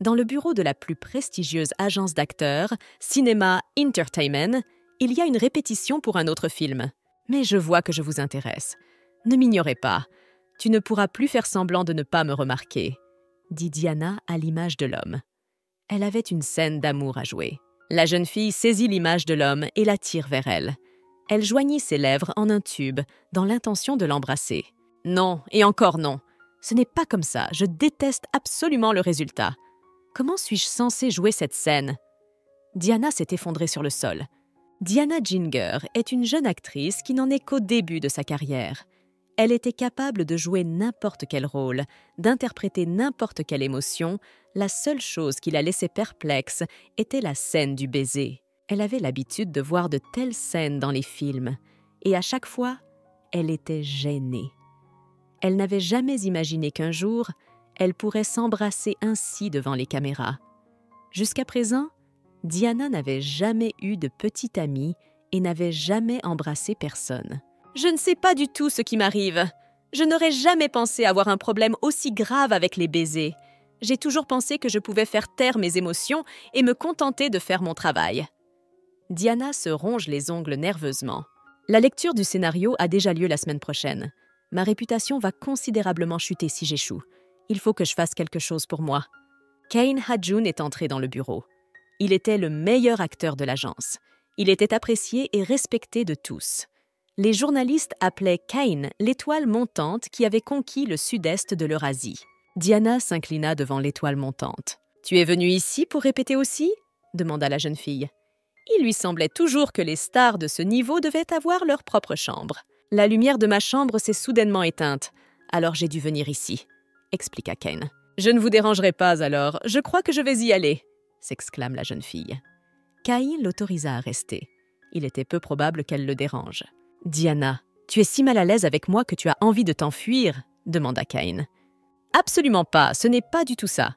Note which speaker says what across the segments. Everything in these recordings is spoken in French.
Speaker 1: Dans le bureau de la plus prestigieuse agence d'acteurs, Cinema Entertainment, il y a une répétition pour un autre film. Mais je vois que je vous intéresse. Ne m'ignorez pas. Tu ne pourras plus faire semblant de ne pas me remarquer, dit Diana à l'image de l'homme. Elle avait une scène d'amour à jouer. La jeune fille saisit l'image de l'homme et l'attire vers elle. Elle joignit ses lèvres en un tube, dans l'intention de l'embrasser. Non, et encore non. Ce n'est pas comme ça, je déteste absolument le résultat. Comment suis-je censée jouer cette scène? Diana s'est effondrée sur le sol. Diana Ginger est une jeune actrice qui n'en est qu'au début de sa carrière. Elle était capable de jouer n'importe quel rôle, d'interpréter n'importe quelle émotion. La seule chose qui la laissait perplexe était la scène du baiser. Elle avait l'habitude de voir de telles scènes dans les films, et à chaque fois, elle était gênée. Elle n'avait jamais imaginé qu'un jour, elle pourrait s'embrasser ainsi devant les caméras. Jusqu'à présent, Diana n'avait jamais eu de petite amie et n'avait jamais embrassé personne. « Je ne sais pas du tout ce qui m'arrive. Je n'aurais jamais pensé avoir un problème aussi grave avec les baisers. J'ai toujours pensé que je pouvais faire taire mes émotions et me contenter de faire mon travail. » Diana se ronge les ongles nerveusement. La lecture du scénario a déjà lieu la semaine prochaine. Ma réputation va considérablement chuter si j'échoue. Il faut que je fasse quelque chose pour moi. Kane Ha-jun est entré dans le bureau. Il était le meilleur acteur de l'agence. Il était apprécié et respecté de tous. Les journalistes appelaient Kane l'étoile montante qui avait conquis le sud-est de l'Eurasie. Diana s'inclina devant l'étoile montante. « Tu es venue ici pour répéter aussi ?» demanda la jeune fille. Il lui semblait toujours que les stars de ce niveau devaient avoir leur propre chambre. « La lumière de ma chambre s'est soudainement éteinte, alors j'ai dû venir ici, » expliqua Kane. « Je ne vous dérangerai pas alors, je crois que je vais y aller, » s'exclame la jeune fille. Kane l'autorisa à rester. Il était peu probable qu'elle le dérange. « Diana, tu es si mal à l'aise avec moi que tu as envie de t'enfuir ?» demanda Kane. « Absolument pas, ce n'est pas du tout ça. »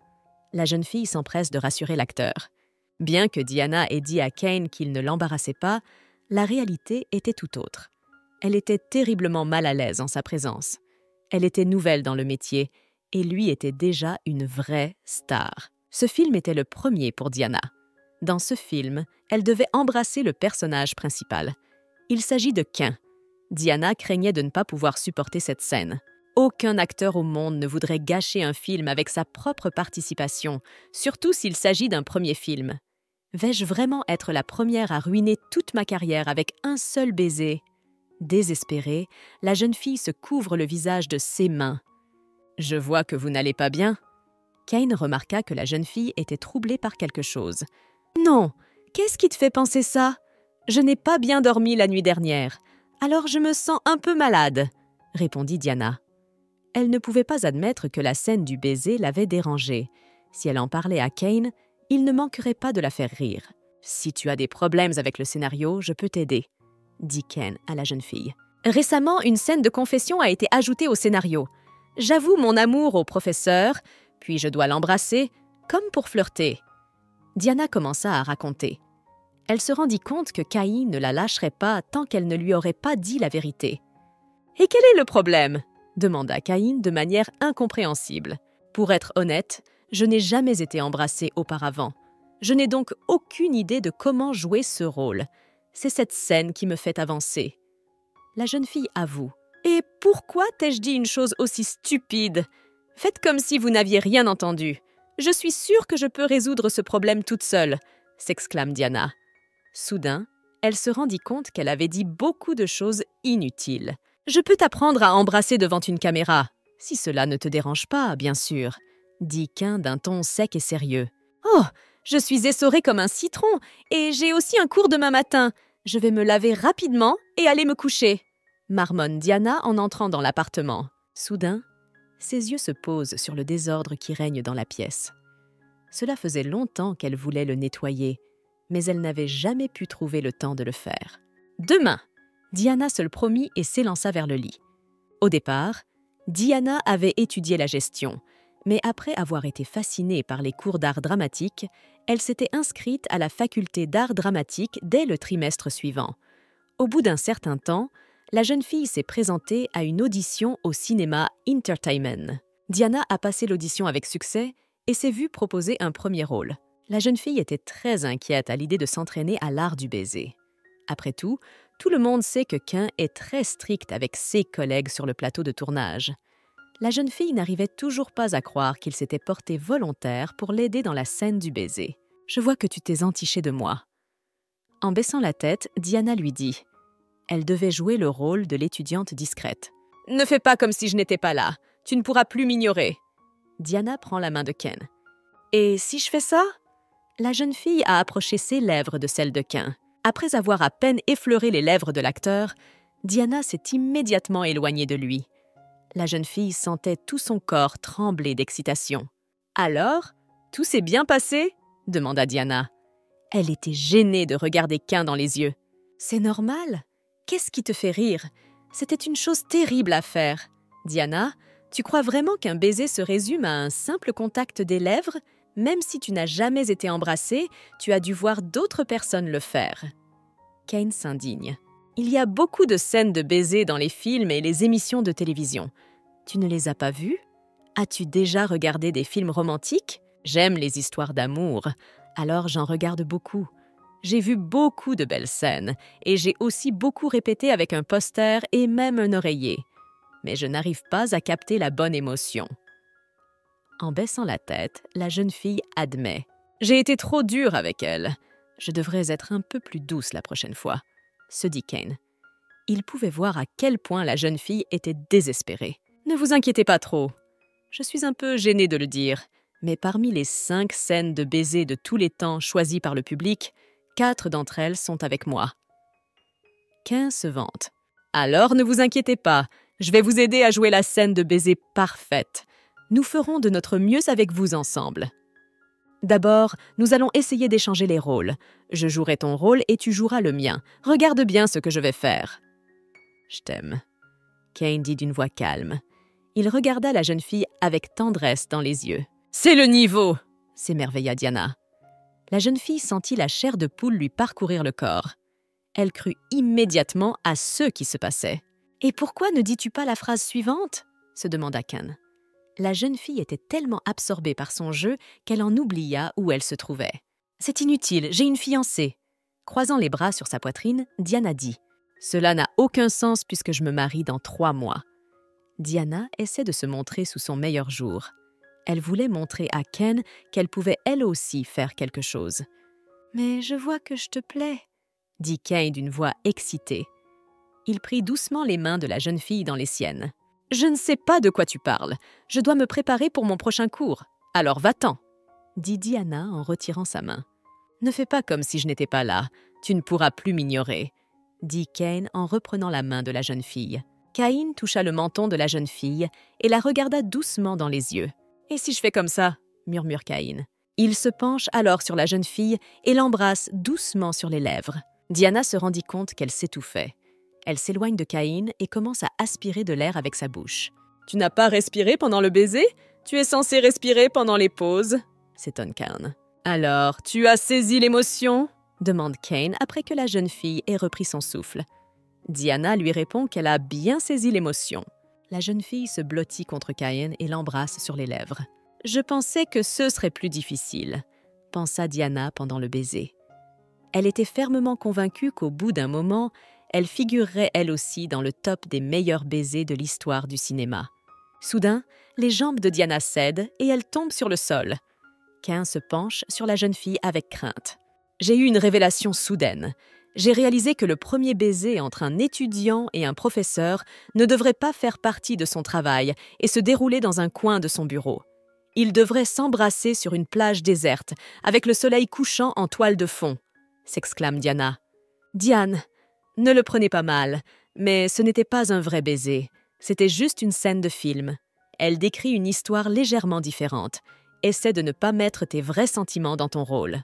Speaker 1: La jeune fille s'empresse de rassurer l'acteur. Bien que Diana ait dit à Kane qu'il ne l'embarrassait pas, la réalité était tout autre. Elle était terriblement mal à l'aise en sa présence. Elle était nouvelle dans le métier et lui était déjà une vraie star. Ce film était le premier pour Diana. Dans ce film, elle devait embrasser le personnage principal. Il s'agit de Cain. Diana craignait de ne pas pouvoir supporter cette scène. Aucun acteur au monde ne voudrait gâcher un film avec sa propre participation, surtout s'il s'agit d'un premier film. Vais-je vraiment être la première à ruiner toute ma carrière avec un seul baiser? Désespérée, la jeune fille se couvre le visage de ses mains. « Je vois que vous n'allez pas bien. » Kane remarqua que la jeune fille était troublée par quelque chose. « Non, qu'est-ce qui te fait penser ça? Je n'ai pas bien dormi la nuit dernière, alors je me sens un peu malade, » répondit Diana. Elle ne pouvait pas admettre que la scène du baiser l'avait dérangée. Si elle en parlait à Kane, il ne manquerait pas de la faire rire. « Si tu as des problèmes avec le scénario, je peux t'aider, » dit Kane à la jeune fille. « Récemment, une scène de confession a été ajoutée au scénario. J'avoue mon amour au professeur, puis je dois l'embrasser, comme pour flirter. » Diana commença à raconter. Elle se rendit compte que Kane ne la lâcherait pas tant qu'elle ne lui aurait pas dit la vérité. « Et quel est le problème ?» demanda Kane de manière incompréhensible. « Pour être honnête, je n'ai jamais été embrassée auparavant. Je n'ai donc aucune idée de comment jouer ce rôle. C'est cette scène qui me fait avancer. » La jeune fille avoue. « Et pourquoi t'ai-je dit une chose aussi stupide? Faites comme si vous n'aviez rien entendu. Je suis sûre que je peux résoudre ce problème toute seule, » s'exclame Diana. Soudain, elle se rendit compte qu'elle avait dit beaucoup de choses inutiles. « Je peux t'apprendre à embrasser devant une caméra, si cela ne te dérange pas, bien sûr, » dit Cain d'un ton sec et sérieux. « Oh, je suis essorée comme un citron et j'ai aussi un cours demain matin. Je vais me laver rapidement et aller me coucher, » marmonne Diana en entrant dans l'appartement. Soudain, ses yeux se posent sur le désordre qui règne dans la pièce. Cela faisait longtemps qu'elle voulait le nettoyer, mais elle n'avait jamais pu trouver le temps de le faire. « Demain !» Diana se le promit et s'élança vers le lit. Au départ, Diana avait étudié la gestion, mais après avoir été fascinée par les cours d'art dramatique, elle s'était inscrite à la faculté d'art dramatique dès le trimestre suivant. Au bout d'un certain temps, la jeune fille s'est présentée à une audition au cinéma Entertainment. Diana a passé l'audition avec succès et s'est vue proposer un premier rôle. La jeune fille était très inquiète à l'idée de s'entraîner à l'art du baiser. Après tout le monde sait que Cain est très strict avec ses collègues sur le plateau de tournage. La jeune fille n'arrivait toujours pas à croire qu'il s'était porté volontaire pour l'aider dans la scène du baiser. « Je vois que tu t'es entiché de moi. » En baissant la tête, Diana lui dit. Elle devait jouer le rôle de l'étudiante discrète. « Ne fais pas comme si je n'étais pas là. Tu ne pourras plus m'ignorer. » Diana prend la main de Cain. « Et si je fais ça ?» La jeune fille a approché ses lèvres de celles de Cain. Après avoir à peine effleuré les lèvres de l'acteur, Diana s'est immédiatement éloignée de lui. La jeune fille sentait tout son corps trembler d'excitation. « Alors, tout s'est bien passé ?» demanda Diana. Elle était gênée de regarder Cain dans les yeux. « C'est normal. Qu'est-ce qui te fait rire? C'était une chose terrible à faire. Diana, tu crois vraiment qu'un baiser se résume à un simple contact des lèvres? Même si tu n'as jamais été embrassée, tu as dû voir d'autres personnes le faire. » Cain s'indigne. « Il y a beaucoup de scènes de baisers dans les films et les émissions de télévision. Tu ne les as pas vues? As-tu déjà regardé des films romantiques? J'aime les histoires d'amour, alors j'en regarde beaucoup. J'ai vu beaucoup de belles scènes et j'ai aussi beaucoup répété avec un poster et même un oreiller. Mais je n'arrive pas à capter la bonne émotion. » En baissant la tête, la jeune fille admet. « J'ai été trop dure avec elle. Je devrais être un peu plus douce la prochaine fois, » se dit Cain. Il pouvait voir à quel point la jeune fille était désespérée. « Ne vous inquiétez pas trop. Je suis un peu gênée de le dire, mais parmi les 5 scènes de baisers de tous les temps choisies par le public, 4 d'entre elles sont avec moi. » Cain se vante. « Alors ne vous inquiétez pas, je vais vous aider à jouer la scène de baiser parfaite. Nous ferons de notre mieux avec vous ensemble. D'abord, nous allons essayer d'échanger les rôles. Je jouerai ton rôle et tu joueras le mien. Regarde bien ce que je vais faire. »« Je t'aime, » Cain dit d'une voix calme. Il regarda la jeune fille avec tendresse dans les yeux. « C'est le niveau !» s'émerveilla Diana. La jeune fille sentit la chair de poule lui parcourir le corps. Elle crut immédiatement à ce qui se passait. « Et pourquoi ne dis-tu pas la phrase suivante ?» se demanda Cain. La jeune fille était tellement absorbée par son jeu qu'elle en oublia où elle se trouvait. « C'est inutile, j'ai une fiancée. » Croisant les bras sur sa poitrine, Diana dit « Cela n'a aucun sens puisque je me marie dans 3 mois. » Diana essaie de se montrer sous son meilleur jour. Elle voulait montrer à Cain qu'elle pouvait elle aussi faire quelque chose. « Mais je vois que je te plais, » dit Cain d'une voix excitée. Il prit doucement les mains de la jeune fille dans les siennes. « Je ne sais pas de quoi tu parles. Je dois me préparer pour mon prochain cours. Alors va-t'en, » dit Diana en retirant sa main. « Ne fais pas comme si je n'étais pas là. Tu ne pourras plus m'ignorer, » dit Cain en reprenant la main de la jeune fille. Cain toucha le menton de la jeune fille et la regarda doucement dans les yeux. « Et si je fais comme ça ?» murmure Cain. Il se penche alors sur la jeune fille et l'embrasse doucement sur les lèvres. Diana se rendit compte qu'elle s'étouffait. Elle s'éloigne de Cain et commence à aspirer de l'air avec sa bouche. « Tu n'as pas respiré pendant le baiser? Tu es censé respirer pendant les pauses, » s'étonne Cain. « Alors, tu as saisi l'émotion ?» demande Cain après que la jeune fille ait repris son souffle. Diana lui répond qu'elle a bien saisi l'émotion. La jeune fille se blottit contre Cain et l'embrasse sur les lèvres. « Je pensais que ce serait plus difficile, » pensa Diana pendant le baiser. Elle était fermement convaincue qu'au bout d'un moment, elle figurerait elle aussi dans le top des meilleurs baisers de l'histoire du cinéma. Soudain, les jambes de Diana cèdent et elle tombe sur le sol. Cain se penche sur la jeune fille avec crainte. « J'ai eu une révélation soudaine. J'ai réalisé que le premier baiser entre un étudiant et un professeur ne devrait pas faire partie de son travail et se dérouler dans un coin de son bureau. Ils devraient s'embrasser sur une plage déserte, avec le soleil couchant en toile de fond, » s'exclame Diana. « Diane, ne le prenez pas mal, mais ce n'était pas un vrai baiser. C'était juste une scène de film. Elle décrit une histoire légèrement différente. Essaie de ne pas mettre tes vrais sentiments dans ton rôle. »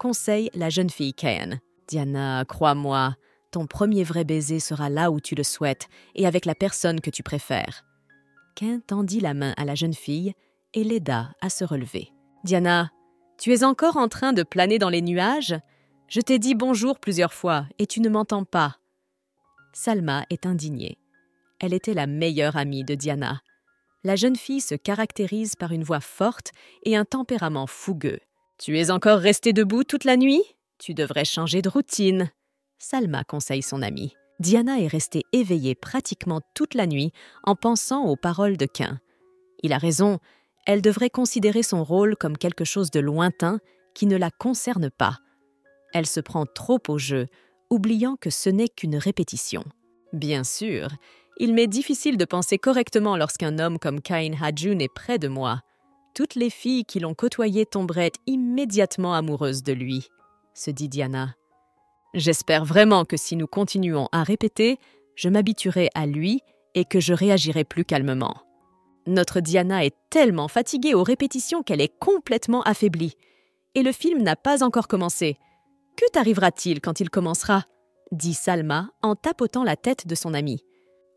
Speaker 1: Conseille la jeune fille Cain. « Diana, crois-moi, ton premier vrai baiser sera là où tu le souhaites et avec la personne que tu préfères. » Cain tendit la main à la jeune fille et l'aida à se relever. « Diana, tu es encore en train de planer dans les nuages? Je t'ai dit bonjour plusieurs fois et tu ne m'entends pas. » Salma est indignée. Elle était la meilleure amie de Diana. La jeune fille se caractérise par une voix forte et un tempérament fougueux. « Tu es encore restée debout toute la nuit? Tu devrais changer de routine. » Salma conseille son amie. Diana est restée éveillée pratiquement toute la nuit en pensant aux paroles de Cain. Il a raison, elle devrait considérer son rôle comme quelque chose de lointain qui ne la concerne pas. Elle se prend trop au jeu, oubliant que ce n'est qu'une répétition. Bien sûr, il m'est difficile de penser correctement lorsqu'un homme comme Cain Hadjoun est près de moi. Toutes les filles qui l'ont côtoyé tomberaient immédiatement amoureuses de lui, se dit Diana. J'espère vraiment que si nous continuons à répéter, je m'habituerai à lui et que je réagirai plus calmement. Notre Diana est tellement fatiguée aux répétitions qu'elle est complètement affaiblie. Et le film n'a pas encore commencé. Que t'arrivera-t-il quand il commencera ? Dit Salma en tapotant la tête de son amie.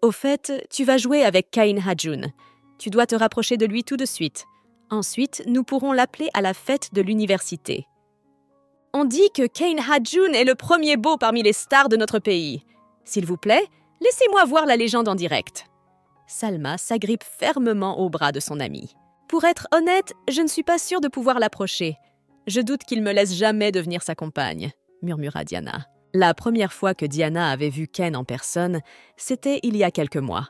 Speaker 1: Au fait, tu vas jouer avec Cain Hadjoun. Tu dois te rapprocher de lui tout de suite. Ensuite, nous pourrons l'appeler à la fête de l'université. On dit que Cain Hadjoun est le premier beau parmi les stars de notre pays. S'il vous plaît, laissez-moi voir la légende en direct. Salma s'agrippe fermement au bras de son ami. Pour être honnête, je ne suis pas sûre de pouvoir l'approcher. Je doute qu'il me laisse jamais devenir sa compagne, murmura Diana. La première fois que Diana avait vu Ken en personne, c'était il y a quelques mois.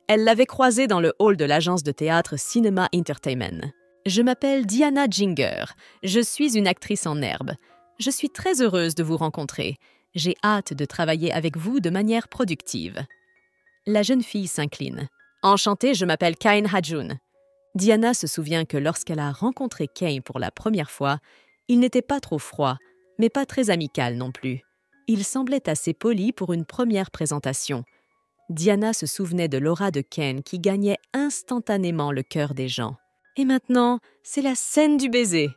Speaker 1: Elle l'avait croisé dans le hall de l'agence de théâtre Cinema Entertainment. Je m'appelle Diana Ginger. Je suis une actrice en herbe. Je suis très heureuse de vous rencontrer. J'ai hâte de travailler avec vous de manière productive. La jeune fille s'incline. Enchantée, je m'appelle Cain Hadjoun. Diana se souvient que lorsqu'elle a rencontré Cain pour la première fois, il n'était pas trop froid, mais pas très amical non plus. Il semblait assez poli pour une première présentation. Diana se souvenait de l'aura de Cain qui gagnait instantanément le cœur des gens. Et maintenant, c'est la scène du baiser.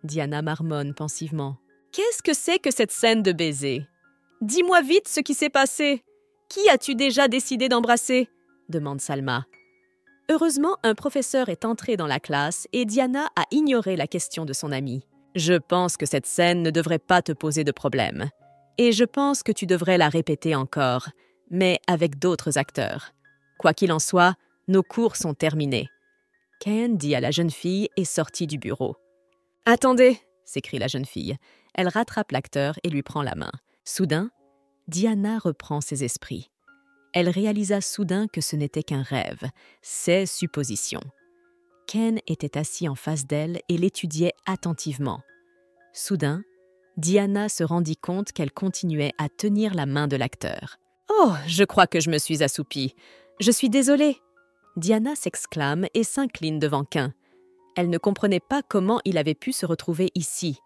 Speaker 1: Diana marmonne pensivement. Qu'est-ce que c'est que cette scène de baiser? Dis-moi vite ce qui s'est passé. Qui as-tu déjà décidé d'embrasser? Demande Salma. Heureusement, un professeur est entré dans la classe et Diana a ignoré la question de son amie. Je pense que cette scène ne devrait pas te poser de problème. Et je pense que tu devrais la répéter encore, mais avec d'autres acteurs. Quoi qu'il en soit, nos cours sont terminés. Cain dit à la jeune fille et sortit du bureau. « Attendez !» s'écrie la jeune fille. Elle rattrape l'acteur et lui prend la main. Soudain, Diana reprend ses esprits. Elle réalisa soudain que ce n'était qu'un rêve, ses suppositions. Cain était assis en face d'elle et l'étudiait attentivement. Soudain, Diana se rendit compte qu'elle continuait à tenir la main de l'acteur. « Oh, je crois que je me suis assoupie. Je suis désolée. » Diana s'exclame et s'incline devant Cain. Elle ne comprenait pas comment il avait pu se retrouver ici.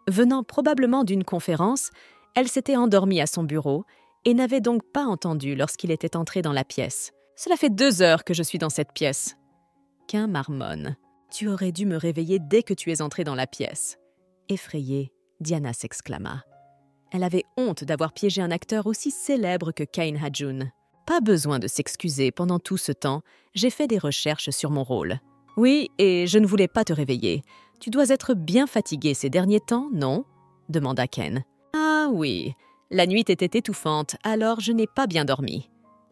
Speaker 1: Venant probablement d'une conférence, elle s'était endormie à son bureau et n'avait donc pas entendu lorsqu'il était entré dans la pièce. « Cela fait 2 heures que je suis dans cette pièce. » Cain marmonne. « Tu aurais dû me réveiller dès que tu es entré dans la pièce. » Effrayée, Diana s'exclama. Elle avait honte d'avoir piégé un acteur aussi célèbre que Cain Hadjoun. « Pas besoin de s'excuser, pendant tout ce temps, j'ai fait des recherches sur mon rôle. Oui, et je ne voulais pas te réveiller. Tu dois être bien fatiguée ces derniers temps, non ?» demanda Cain. « Ah oui, la nuit était étouffante, alors je n'ai pas bien dormi.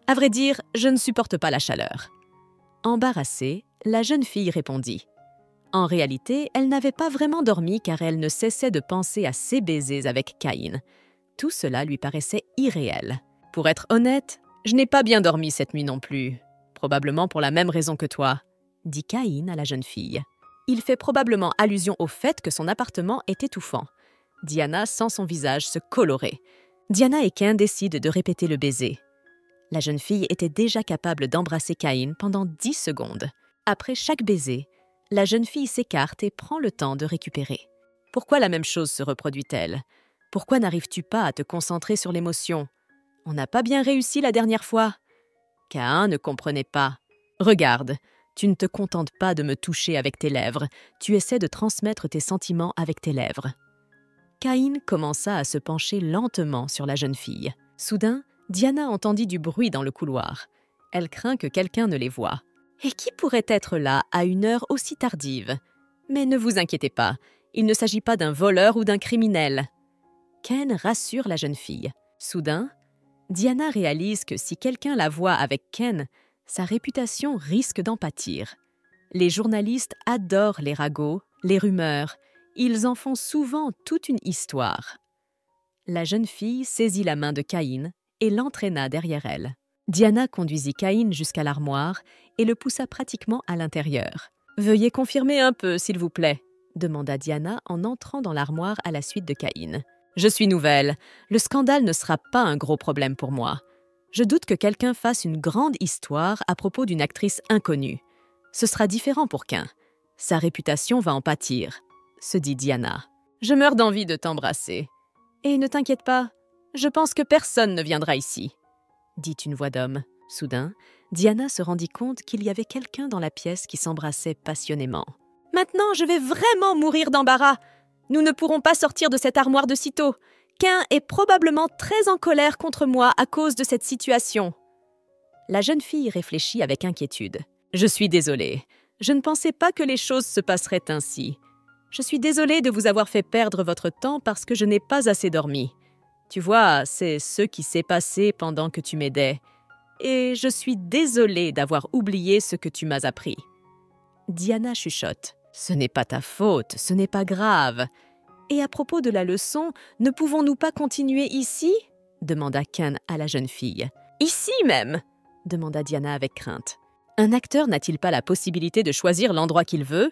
Speaker 1: À vrai dire, je ne supporte pas la chaleur. » Embarrassée, la jeune fille répondit. En réalité, elle n'avait pas vraiment dormi car elle ne cessait de penser à ses baisers avec Cain. Tout cela lui paraissait irréel. « Pour être honnête, je n'ai pas bien dormi cette nuit non plus. Probablement pour la même raison que toi, » dit Cain à la jeune fille. Il fait probablement allusion au fait que son appartement est étouffant. Diana sent son visage se colorer. Diana et Cain décident de répéter le baiser. La jeune fille était déjà capable d'embrasser Cain pendant 10 secondes. Après chaque baiser, la jeune fille s'écarte et prend le temps de récupérer. Pourquoi la même chose se reproduit-elle? Pourquoi n'arrives-tu pas à te concentrer sur l'émotion? On n'a pas bien réussi la dernière fois. Cain ne comprenait pas. Regarde, tu ne te contentes pas de me toucher avec tes lèvres, tu essaies de transmettre tes sentiments avec tes lèvres. Cain commença à se pencher lentement sur la jeune fille. Soudain, Diana entendit du bruit dans le couloir. Elle craint que quelqu'un ne les voie. Et qui pourrait être là à une heure aussi tardive? Mais ne vous inquiétez pas, il ne s'agit pas d'un voleur ou d'un criminel. Cain rassure la jeune fille. Soudain, Diana réalise que si quelqu'un la voit avec Cain, Sa réputation risque d'en pâtir. Les journalistes adorent les ragots, les rumeurs. Ils en font souvent toute une histoire. La jeune fille saisit la main de Cain et l'entraîna derrière elle. Diana conduisit Cain jusqu'à l'armoire et le poussa pratiquement à l'intérieur. « Veuillez confirmer un peu, s'il vous plaît », demanda Diana en entrant dans l'armoire à la suite de Cain. « Je suis nouvelle. Le scandale ne sera pas un gros problème pour moi. Je doute que quelqu'un fasse une grande histoire à propos d'une actrice inconnue. Ce sera différent pour Cain. Sa réputation va en pâtir, » se dit Diana. « Je meurs d'envie de t'embrasser. Et ne t'inquiète pas, je pense que personne ne viendra ici, » dit une voix d'homme. Soudain, Diana se rendit compte qu'il y avait quelqu'un dans la pièce qui s'embrassait passionnément. « Maintenant, je vais vraiment mourir d'embarras. Nous ne pourrons pas sortir de cette armoire de sitôt. Cain est probablement très en colère contre moi à cause de cette situation. » La jeune fille réfléchit avec inquiétude. « Je suis désolée. Je ne pensais pas que les choses se passeraient ainsi. Je suis désolée de vous avoir fait perdre votre temps parce que je n'ai pas assez dormi. Tu vois, c'est ce qui s'est passé pendant que tu m'aidais. Et je suis désolée d'avoir oublié ce que tu m'as appris. » Diana chuchote. « Ce n'est pas ta faute, ce n'est pas grave. Et à propos de la leçon, ne pouvons-nous pas continuer ici ?» demanda Cain à la jeune fille. « Ici même ?» demanda Diana avec crainte. « Un acteur n'a-t-il pas la possibilité de choisir l'endroit qu'il veut ?»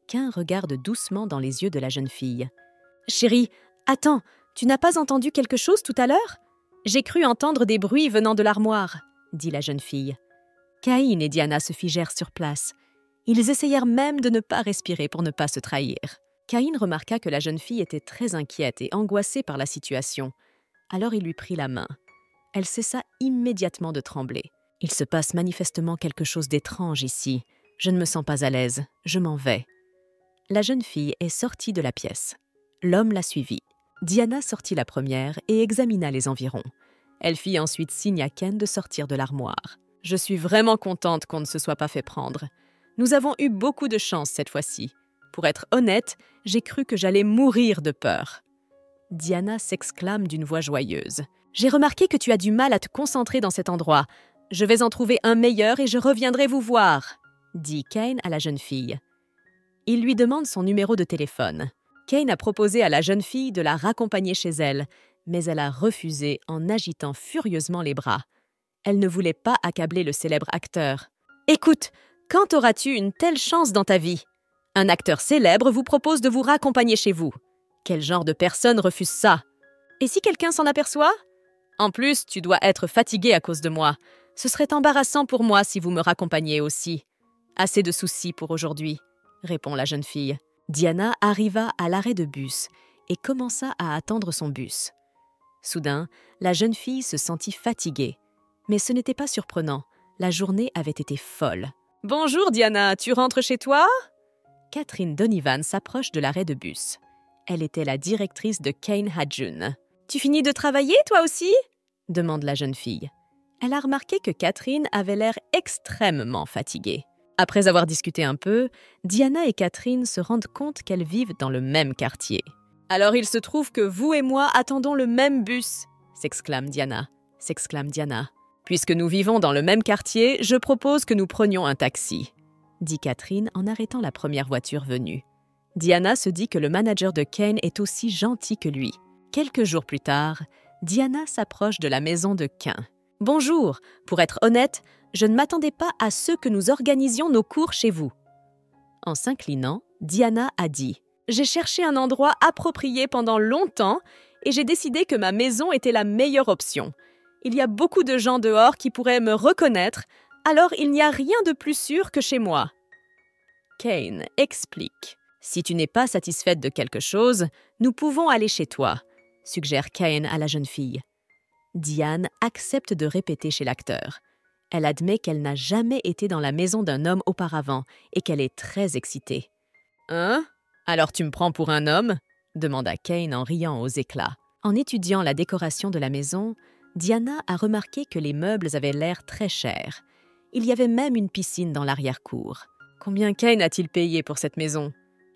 Speaker 1: Cain regarde doucement dans les yeux de la jeune fille. « Chérie, attends, tu n'as pas entendu quelque chose tout à l'heure ? J'ai cru entendre des bruits venant de l'armoire, » dit la jeune fille. Cain et Diana se figèrent sur place. Ils essayèrent même de ne pas respirer pour ne pas se trahir. Cain remarqua que la jeune fille était très inquiète et angoissée par la situation. Alors il lui prit la main. Elle cessa immédiatement de trembler. « Il se passe manifestement quelque chose d'étrange ici. Je ne me sens pas à l'aise. Je m'en vais. » La jeune fille est sortie de la pièce. L'homme la suivit. Diana sortit la première et examina les environs. Elle fit ensuite signe à Cain de sortir de l'armoire. « Je suis vraiment contente qu'on ne se soit pas fait prendre. Nous avons eu beaucoup de chance cette fois-ci. Pour être honnête, j'ai cru que j'allais mourir de peur. » Diana s'exclame d'une voix joyeuse. « J'ai remarqué que tu as du mal à te concentrer dans cet endroit. Je vais en trouver un meilleur et je reviendrai vous voir, » dit Cain à la jeune fille. Il lui demande son numéro de téléphone. Cain a proposé à la jeune fille de la raccompagner chez elle, mais elle a refusé en agitant furieusement les bras. Elle ne voulait pas accabler le célèbre acteur. « Écoute, quand auras-tu une telle chance dans ta vie ? Un acteur célèbre vous propose de vous raccompagner chez vous. Quel genre de personne refuse ça ? Et si quelqu'un s'en aperçoit ? En plus, tu dois être fatigué à cause de moi. Ce serait embarrassant pour moi si vous me raccompagniez aussi. Assez de soucis pour aujourd'hui, » répond la jeune fille. Diana arriva à l'arrêt de bus et commença à attendre son bus. Soudain, la jeune fille se sentit fatiguée. Mais ce n'était pas surprenant. La journée avait été folle. « Bonjour Diana, tu rentres chez toi ?» Catherine Donovan s'approche de l'arrêt de bus. Elle était la directrice de Cain Hadjun. « Tu finis de travailler, toi aussi ?» demande la jeune fille. Elle a remarqué que Catherine avait l'air extrêmement fatiguée. Après avoir discuté un peu, Diana et Catherine se rendent compte qu'elles vivent dans le même quartier. « Alors il se trouve que vous et moi attendons le même bus !» s'exclame Diana. « Puisque nous vivons dans le même quartier, je propose que nous prenions un taxi, » dit Catherine en arrêtant la première voiture venue. Diana se dit que le manager de Cain est aussi gentil que lui. Quelques jours plus tard, Diana s'approche de la maison de Cain. « Bonjour, pour être honnête, je ne m'attendais pas à ce que nous organisions nos cours chez vous. » En s'inclinant, Diana a dit « J'ai cherché un endroit approprié pendant longtemps et j'ai décidé que ma maison était la meilleure option. Il y a beaucoup de gens dehors qui pourraient me reconnaître, alors il n'y a rien de plus sûr que chez moi. » Cain explique « Si tu n'es pas satisfaite de quelque chose, nous pouvons aller chez toi, » suggère Cain à la jeune fille. Diane accepte de répéter chez l'acteur. Elle admet qu'elle n'a jamais été dans la maison d'un homme auparavant et qu'elle est très excitée. « Hein ? Alors tu me prends pour un homme ?» demanda Cain en riant aux éclats. En étudiant la décoration de la maison, Diana a remarqué que les meubles avaient l'air très chers. Il y avait même une piscine dans l'arrière-cour. Combien Cain a-t-il payé pour cette maison ?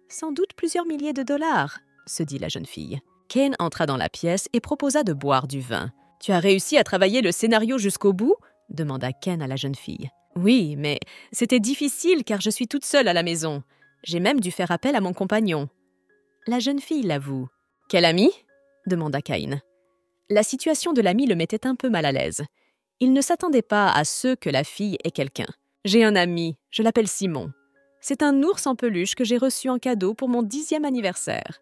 Speaker 1: Sans doute plusieurs milliers de dollars, se dit la jeune fille. Cain entra dans la pièce et proposa de boire du vin. Tu as réussi à travailler le scénario jusqu'au bout ? demanda Ken à la jeune fille. « Oui, mais c'était difficile car je suis toute seule à la maison. J'ai même dû faire appel à mon compagnon. » La jeune fille l'avoue. « Quel ami ?» demanda Cain. La situation de l'ami le mettait un peu mal à l'aise. Il ne s'attendait pas à ce que la fille ait quelqu'un. « J'ai un ami, je l'appelle Simon. C'est un ours en peluche que j'ai reçu en cadeau pour mon 10e anniversaire. »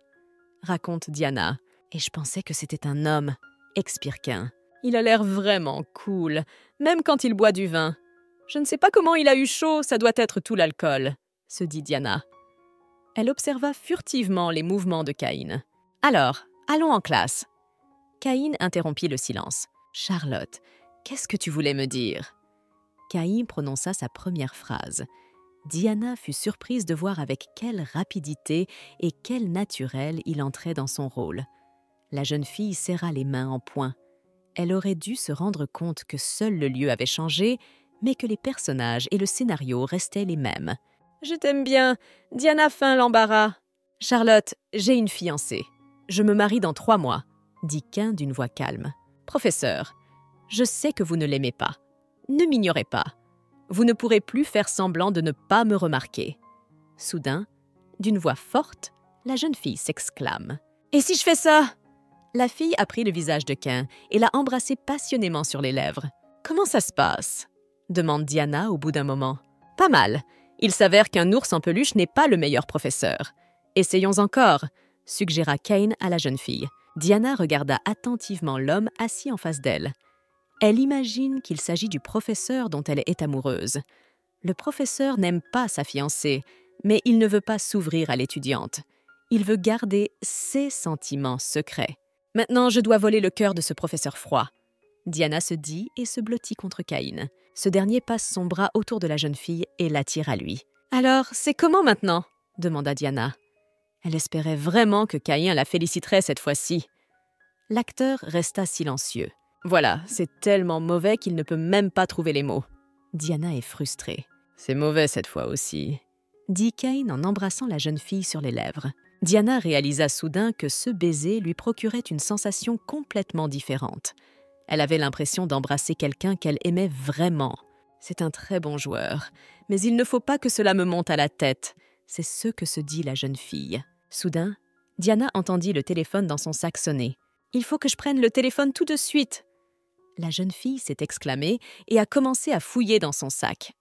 Speaker 1: raconte Diana. « Et je pensais que c'était un homme, » expire Cain. « Il a l'air vraiment cool, même quand il boit du vin. Je ne sais pas comment il a eu chaud, ça doit être tout l'alcool, » se dit Diana. Elle observa furtivement les mouvements de Cain. « Alors, allons en classe. » Cain interrompit le silence. « Charlotte, qu'est-ce que tu voulais me dire ?» Cain prononça sa première phrase. Diana fut surprise de voir avec quelle rapidité et quel naturel il entrait dans son rôle. La jeune fille serra les mains en poing. Elle aurait dû se rendre compte que seul le lieu avait changé, mais que les personnages et le scénario restaient les mêmes. « Je t'aime bien. Diana feint l'embarras. »« Charlotte, j'ai une fiancée. Je me marie dans 3 mois. » dit Cain d'une voix calme. « Professeur, je sais que vous ne l'aimez pas. Ne m'ignorez pas. Vous ne pourrez plus faire semblant de ne pas me remarquer. » Soudain, d'une voix forte, la jeune fille s'exclame. « Et si je fais ça ?» La fille a pris le visage de Cain et l'a embrassé passionnément sur les lèvres. « Comment ça se passe ?» demande Diana au bout d'un moment. « Pas mal. Il s'avère qu'un ours en peluche n'est pas le meilleur professeur. Essayons encore, » suggéra Cain à la jeune fille. Diana regarda attentivement l'homme assis en face d'elle. Elle imagine qu'il s'agit du professeur dont elle est amoureuse. Le professeur n'aime pas sa fiancée, mais il ne veut pas s'ouvrir à l'étudiante. Il veut garder ses sentiments secrets. « Maintenant, je dois voler le cœur de ce professeur froid. » Diana se dit et se blottit contre Cain. Ce dernier passe son bras autour de la jeune fille et l'attire à lui. « Alors, c'est comment maintenant ?» demanda Diana. Elle espérait vraiment que Cain la féliciterait cette fois-ci. L'acteur resta silencieux. « Voilà, c'est tellement mauvais qu'il ne peut même pas trouver les mots. » Diana est frustrée. « C'est mauvais cette fois aussi, » dit Cain en embrassant la jeune fille sur les lèvres. Diana réalisa soudain que ce baiser lui procurait une sensation complètement différente. Elle avait l'impression d'embrasser quelqu'un qu'elle aimait vraiment. « C'est un très bon joueur, mais il ne faut pas que cela me monte à la tête. » C'est ce que se dit la jeune fille. Soudain, Diana entendit le téléphone dans son sac sonner. « Il faut que je prenne le téléphone tout de suite !» La jeune fille s'est exclamée et a commencé à fouiller dans son sac.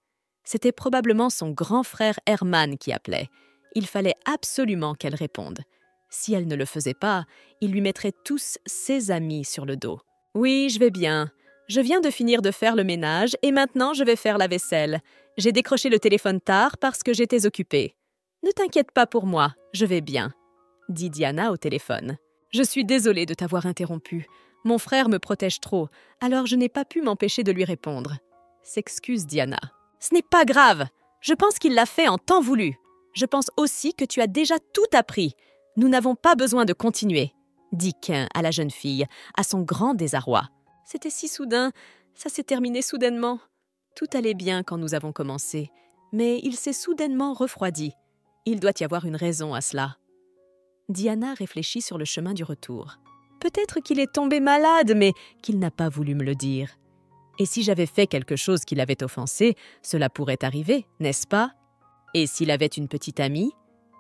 Speaker 1: C'était probablement son grand frère Herman qui appelait. Il fallait absolument qu'elle réponde. Si elle ne le faisait pas, il lui mettrait tous ses amis sur le dos. « Oui, je vais bien. Je viens de finir de faire le ménage et maintenant je vais faire la vaisselle. J'ai décroché le téléphone tard parce que j'étais occupée. Ne t'inquiète pas pour moi, je vais bien, » dit Diana au téléphone. « Je suis désolée de t'avoir interrompu. Mon frère me protège trop, alors je n'ai pas pu m'empêcher de lui répondre. » S'excuse Diana. « Ce n'est pas grave. Je pense qu'il l'a fait en temps voulu. Je pense aussi que tu as déjà tout appris. Nous n'avons pas besoin de continuer, » dit Cain à la jeune fille, à son grand désarroi. « C'était si soudain, ça s'est terminé soudainement. Tout allait bien quand nous avons commencé, mais il s'est soudainement refroidi. Il doit y avoir une raison à cela. » Diana réfléchit sur le chemin du retour. Peut-être qu'il est tombé malade, mais qu'il n'a pas voulu me le dire. Et si j'avais fait quelque chose qui l'avait offensé, cela pourrait arriver, n'est-ce pas? Et s'il avait une petite amie?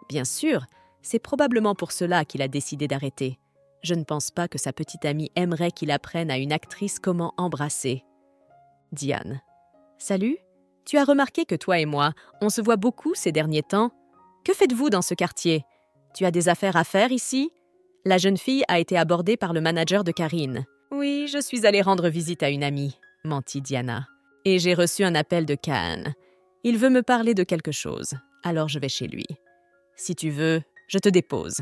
Speaker 1: Bien sûr, c'est probablement pour cela qu'il a décidé d'arrêter. Je ne pense pas que sa petite amie aimerait qu'il apprenne à une actrice comment embrasser. Diane. Salut, tu as remarqué que toi et moi, on se voit beaucoup ces derniers temps? Que faites-vous dans ce quartier? Tu as des affaires à faire ici? La jeune fille a été abordée par le manager de Karine. Oui, je suis allée rendre visite à une amie, mentit Diana. Et j'ai reçu un appel de Cain. Il veut me parler de quelque chose, alors je vais chez lui. Si tu veux, je te dépose,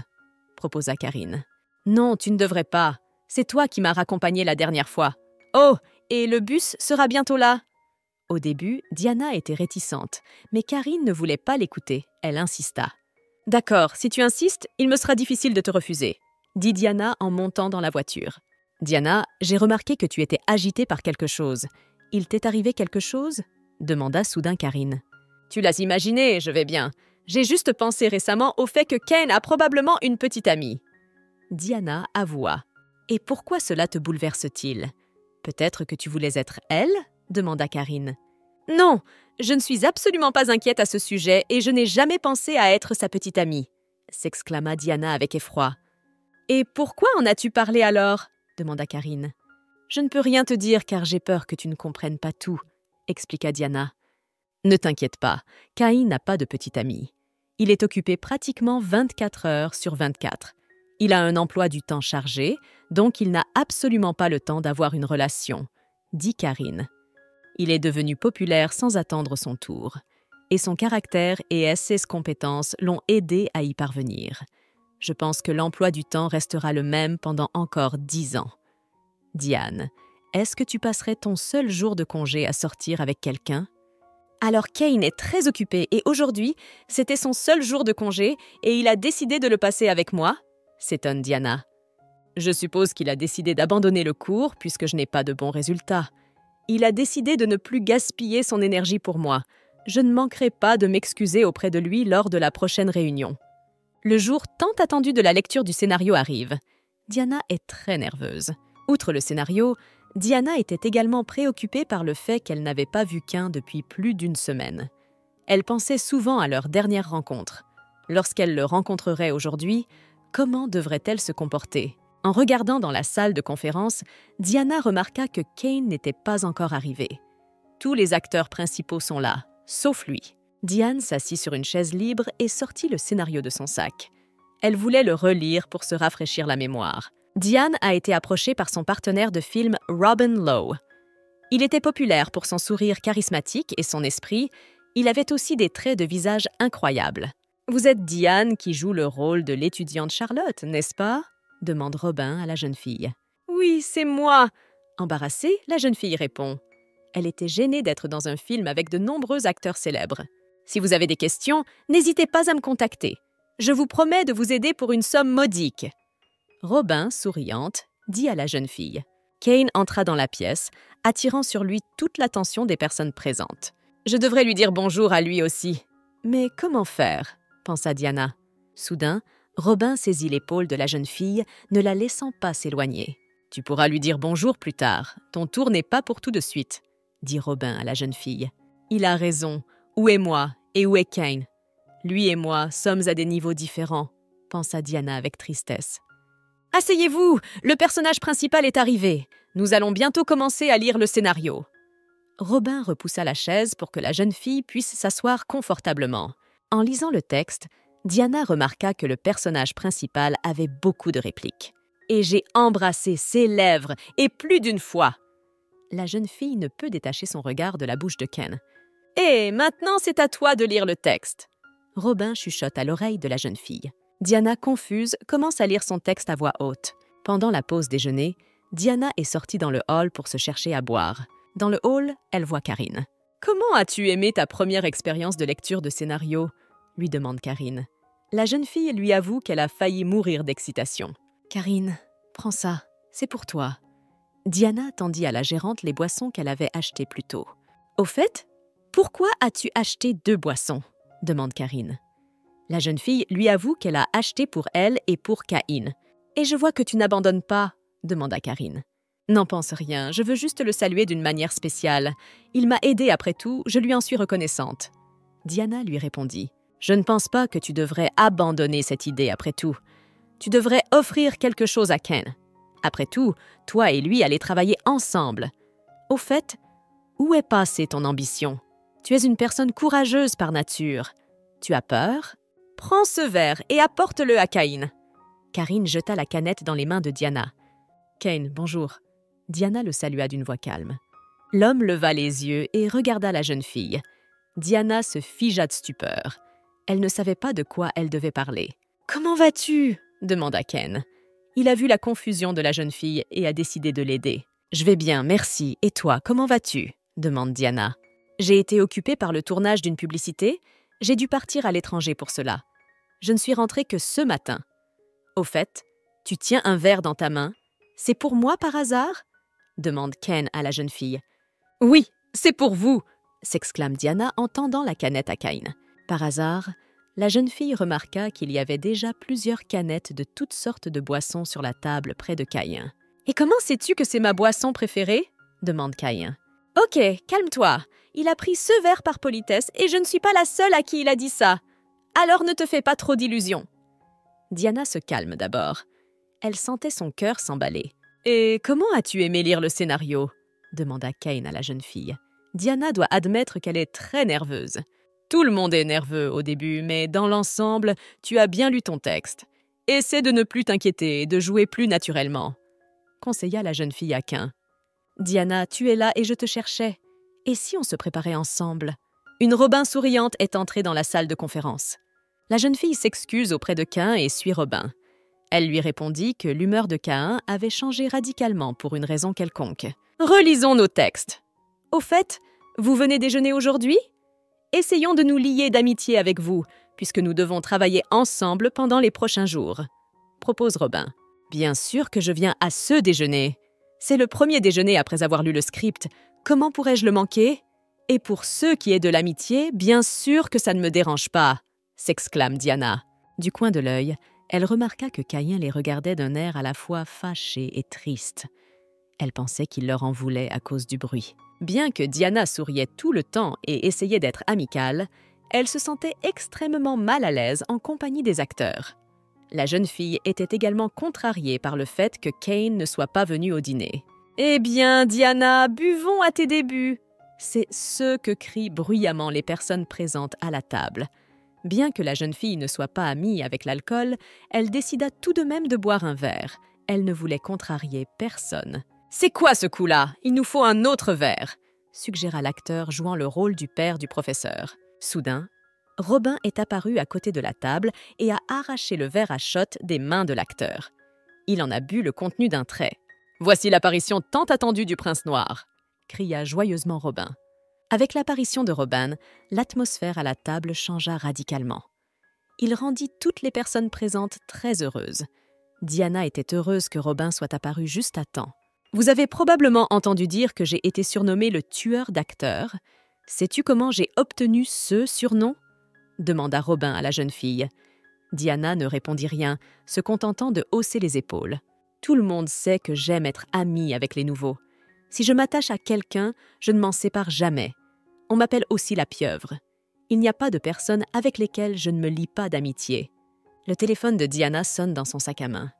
Speaker 1: proposa Karine. Non, tu ne devrais pas. C'est toi qui m'as raccompagnée la dernière fois. Oh, et le bus sera bientôt là. Au début, Diana était réticente, mais Karine ne voulait pas l'écouter. Elle insista. D'accord, si tu insistes, il me sera difficile de te refuser, dit Diana en montant dans la voiture. Diana, j'ai remarqué que tu étais agitée par quelque chose. Il t'est arrivé quelque chose? Demanda soudain Karine. Tu l'as imaginé, je vais bien. J'ai juste pensé récemment au fait que Cain a probablement une petite amie. Diana avoua. Et pourquoi cela te bouleverse-t-il? Peut-être que tu voulais être elle? demanda Karine. « Non, je ne suis absolument pas inquiète à ce sujet et je n'ai jamais pensé à être sa petite amie », s'exclama Diana avec effroi. « Et pourquoi en as-tu parlé alors ?» demanda Karine. « Je ne peux rien te dire car j'ai peur que tu ne comprennes pas tout », expliqua Diana. « Ne t'inquiète pas, Caïn n'a pas de petite amie. Il est occupé pratiquement 24 heures sur 24. Il a un emploi du temps chargé, donc il n'a absolument pas le temps d'avoir une relation, dit Karine. Il est devenu populaire sans attendre son tour, et son caractère et ses compétences l'ont aidé à y parvenir. Je pense que l'emploi du temps restera le même pendant encore 10 ans. Diane, est-ce que tu passerais ton seul jour de congé à sortir avec quelqu'un? Alors Cain est très occupé et aujourd'hui, c'était son seul jour de congé et il a décidé de le passer avec moi, s'étonne Diana. Je suppose qu'il a décidé d'abandonner le cours puisque je n'ai pas de bons résultats. Il a décidé de ne plus gaspiller son énergie pour moi. Je ne manquerai pas de m'excuser auprès de lui lors de la prochaine réunion. Le jour tant attendu de la lecture du scénario arrive. Diana est très nerveuse. Outre le scénario, Diana était également préoccupée par le fait qu'elle n'avait pas vu Cain depuis plus d'1 semaine. Elle pensait souvent à leur dernière rencontre. Lorsqu'elle le rencontrerait aujourd'hui, comment devrait-elle se comporter? En regardant dans la salle de conférence, Diana remarqua que Cain n'était pas encore arrivé. Tous les acteurs principaux sont là, sauf lui. Diane s'assit sur une chaise libre et sortit le scénario de son sac. Elle voulait le relire pour se rafraîchir la mémoire. Diane a été approchée par son partenaire de film Robin Lowe. Il était populaire pour son sourire charismatique et son esprit. Il avait aussi des traits de visage incroyables. « Vous êtes Diane qui joue le rôle de l'étudiante Charlotte, n'est-ce pas ?» demande Robin à la jeune fille. « Oui, c'est moi !» Embarrassée, la jeune fille répond. Elle était gênée d'être dans un film avec de nombreux acteurs célèbres. « Si vous avez des questions, n'hésitez pas à me contacter. Je vous promets de vous aider pour une somme modique. » Robin, souriante, dit à la jeune fille. Cain entra dans la pièce, attirant sur lui toute l'attention des personnes présentes. « Je devrais lui dire bonjour à lui aussi. » « Mais comment faire ?» pensa Diana. Soudain, Robin saisit l'épaule de la jeune fille, ne la laissant pas s'éloigner. « Tu pourras lui dire bonjour plus tard. Ton tour n'est pas pour tout de suite, » dit Robin à la jeune fille. « Il a raison. Où est moi et où est Cain? Lui et moi sommes à des niveaux différents, » pensa Diana avec tristesse. « Asseyez-vous, le personnage principal est arrivé. Nous allons bientôt commencer à lire le scénario. » Robin repoussa la chaise pour que la jeune fille puisse s'asseoir confortablement. En lisant le texte, Diana remarqua que le personnage principal avait beaucoup de répliques. « Et j'ai embrassé ses lèvres, et plus d'une fois !» La jeune fille ne peut détacher son regard de la bouche de Cain. « Et maintenant, c'est à toi de lire le texte. » Robin chuchote à l'oreille de la jeune fille. Diana, confuse, commence à lire son texte à voix haute. Pendant la pause déjeuner, Diana est sortie dans le hall pour se chercher à boire. Dans le hall, elle voit Karine. « Comment as-tu aimé ta première expérience de lecture de scénario ?» lui demande Karine. La jeune fille lui avoue qu'elle a failli mourir d'excitation. « Karine, prends ça, c'est pour toi. » Diana tendit à la gérante les boissons qu'elle avait achetées plus tôt. « Au fait, pourquoi as-tu acheté 2 boissons ?» demande Karine. La jeune fille lui avoue qu'elle a acheté pour elle et pour Cain. « Et je vois que tu n'abandonnes pas » demanda Karine. « N'en pense rien, je veux juste le saluer d'une manière spéciale. Il m'a aidée après tout, je lui en suis reconnaissante. » Diana lui répondit. « Je ne pense pas que tu devrais abandonner cette idée après tout. Tu devrais offrir quelque chose à Cain. Après tout, toi et lui allez travailler ensemble. Au fait, où est passée ton ambition? Tu es une personne courageuse par nature. Tu as peur? Prends ce verre et apporte-le à Cain. » Karine jeta la canette dans les mains de Diana. « Cain, bonjour. » Diana le salua d'une voix calme. L'homme leva les yeux et regarda la jeune fille. Diana se figea de stupeur. Elle ne savait pas de quoi elle devait parler. « Comment vas-tu » demanda Cain. Il a vu la confusion de la jeune fille et a décidé de l'aider. « Je vais bien, merci. Et toi, comment vas-tu » demande Diana. « J'ai été occupée par le tournage d'une publicité. J'ai dû partir à l'étranger pour cela. Je ne suis rentrée que ce matin. Au fait, tu tiens un verre dans ta main. C'est pour moi par hasard ?» demande Cain à la jeune fille. « Oui, c'est pour vous !» s'exclame Diana en tendant la canette à Cain. Par hasard, la jeune fille remarqua qu'il y avait déjà plusieurs canettes de toutes sortes de boissons sur la table près de Cain. « Et comment sais-tu que c'est ma boisson préférée ?» demande Cain. « Ok, calme-toi. Il a pris ce verre par politesse et je ne suis pas la seule à qui il a dit ça. Alors ne te fais pas trop d'illusions. Diana se calme d'abord. Elle sentait son cœur s'emballer. Et comment as-tu aimé lire le scénario? Demanda Kane à la jeune fille. Diana doit admettre qu'elle est très nerveuse. Tout le monde est nerveux au début, mais dans l'ensemble, tu as bien lu ton texte. Essaie de ne plus t'inquiéter et de jouer plus naturellement, conseilla la jeune fille à Cain. Diana, tu es là et je te cherchais. Et si on se préparait ensemble? Une Robin souriante est entrée dans la salle de conférence. La jeune fille s'excuse auprès de Cain et suit Robin. Elle lui répondit que l'humeur de Cain avait changé radicalement pour une raison quelconque. Relisons nos textes. Au fait, vous venez déjeuner aujourd'hui? Essayons de nous lier d'amitié avec vous, puisque nous devons travailler ensemble pendant les prochains jours, propose Robin. Bien sûr que je viens à ce déjeuner. C'est le premier déjeuner après avoir lu le script. Comment pourrais-je le manquer? Et pour ce qui est de l'amitié, bien sûr que ça ne me dérange pas, s'exclame Diana. Du coin de l'œil, elle remarqua que Caïn les regardait d'un air à la fois fâché et triste. Elle pensait qu'il leur en voulait à cause du bruit. Bien que Diana souriait tout le temps et essayait d'être amicale, elle se sentait extrêmement mal à l'aise en compagnie des acteurs. La jeune fille était également contrariée par le fait que Kane ne soit pas venu au dîner. « Eh bien, Diana, buvons à tes débuts !» C'est ce que crient bruyamment les personnes présentes à la table. Bien que la jeune fille ne soit pas amie avec l'alcool, elle décida tout de même de boire un verre. Elle ne voulait contrarier personne. « C'est quoi ce coup-là? Il nous faut un autre verre !» suggéra l'acteur jouant le rôle du père du professeur. Soudain, Robin est apparu à côté de la table et a arraché le verre à shot des mains de l'acteur. Il en a bu le contenu d'un trait. « Voici l'apparition tant attendue du prince noir !» cria joyeusement Robin. Avec l'apparition de Robin, l'atmosphère à la table changea radicalement. Il rendit toutes les personnes présentes très heureuses. Diana était heureuse que Robin soit apparu juste à temps. « Vous avez probablement entendu dire que j'ai été surnommé le tueur d'acteurs. Sais-tu comment j'ai obtenu ce surnom ?» demanda Robin à la jeune fille. Diana ne répondit rien, se contentant de hausser les épaules. « Tout le monde sait que j'aime être amie avec les nouveaux. Si je m'attache à quelqu'un, je ne m'en sépare jamais. On m'appelle aussi la pieuvre. Il n'y a pas de personnes avec lesquelles je ne me lie pas d'amitié. » Le téléphone de Diana sonne dans son sac à main.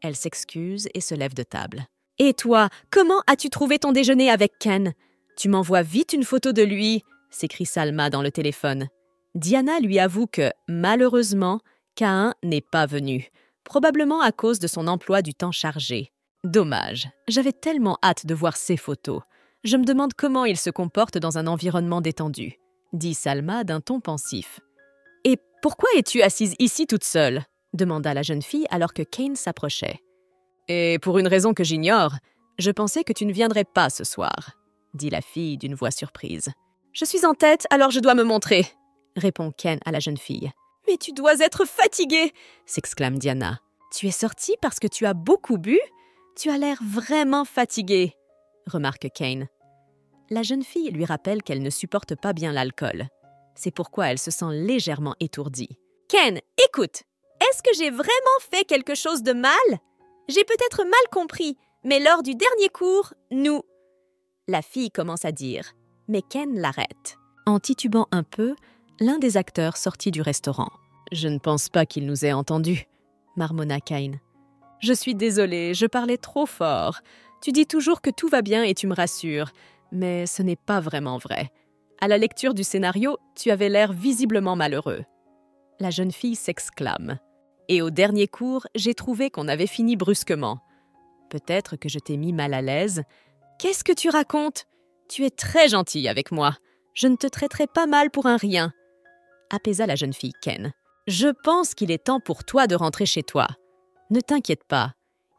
Speaker 1: Elle s'excuse et se lève de table. « Et toi, comment as-tu trouvé ton déjeuner avec Ken? Tu m'envoies vite une photo de lui !» s'écrie Salma dans le téléphone. Diana lui avoue que, malheureusement, Caïn n'est pas venu, probablement à cause de son emploi du temps chargé. Dommage, j'avais tellement hâte de voir ces photos. Je me demande comment il se comporte dans un environnement détendu, dit Salma d'un ton pensif. « Et pourquoi es-tu assise ici toute seule ?» demanda la jeune fille alors que Kane s'approchait. « Et pour une raison que j'ignore, je pensais que tu ne viendrais pas ce soir, » dit la fille d'une voix surprise. « Je suis en tête, alors je dois me montrer, » répond Ken à la jeune fille. « Mais tu dois être fatiguée !» s'exclame Diana. « Tu es sortie parce que tu as beaucoup bu? Tu as l'air vraiment fatiguée, » remarque Kane. La jeune fille lui rappelle qu'elle ne supporte pas bien l'alcool. C'est pourquoi elle se sent légèrement étourdie. « Ken, écoute, est-ce que j'ai vraiment fait quelque chose de mal? J'ai peut-être mal compris, mais lors du dernier cours, nous... » La fille commence à dire, mais Ken l'arrête. En titubant un peu, l'un des acteurs sortit du restaurant. « Je ne pense pas qu'il nous ait entendus, » marmonna Cain. « Je suis désolée, je parlais trop fort. Tu dis toujours que tout va bien et tu me rassures, mais ce n'est pas vraiment vrai. À la lecture du scénario, tu avais l'air visiblement malheureux. » La jeune fille s'exclame. « Et au dernier cours, j'ai trouvé qu'on avait fini brusquement. Peut-être que je t'ai mis mal à l'aise. Qu'est-ce que tu racontes? Tu es très gentille avec moi. Je ne te traiterai pas mal pour un rien. » apaisa la jeune fille Ken. « Je pense qu'il est temps pour toi de rentrer chez toi. Ne t'inquiète pas,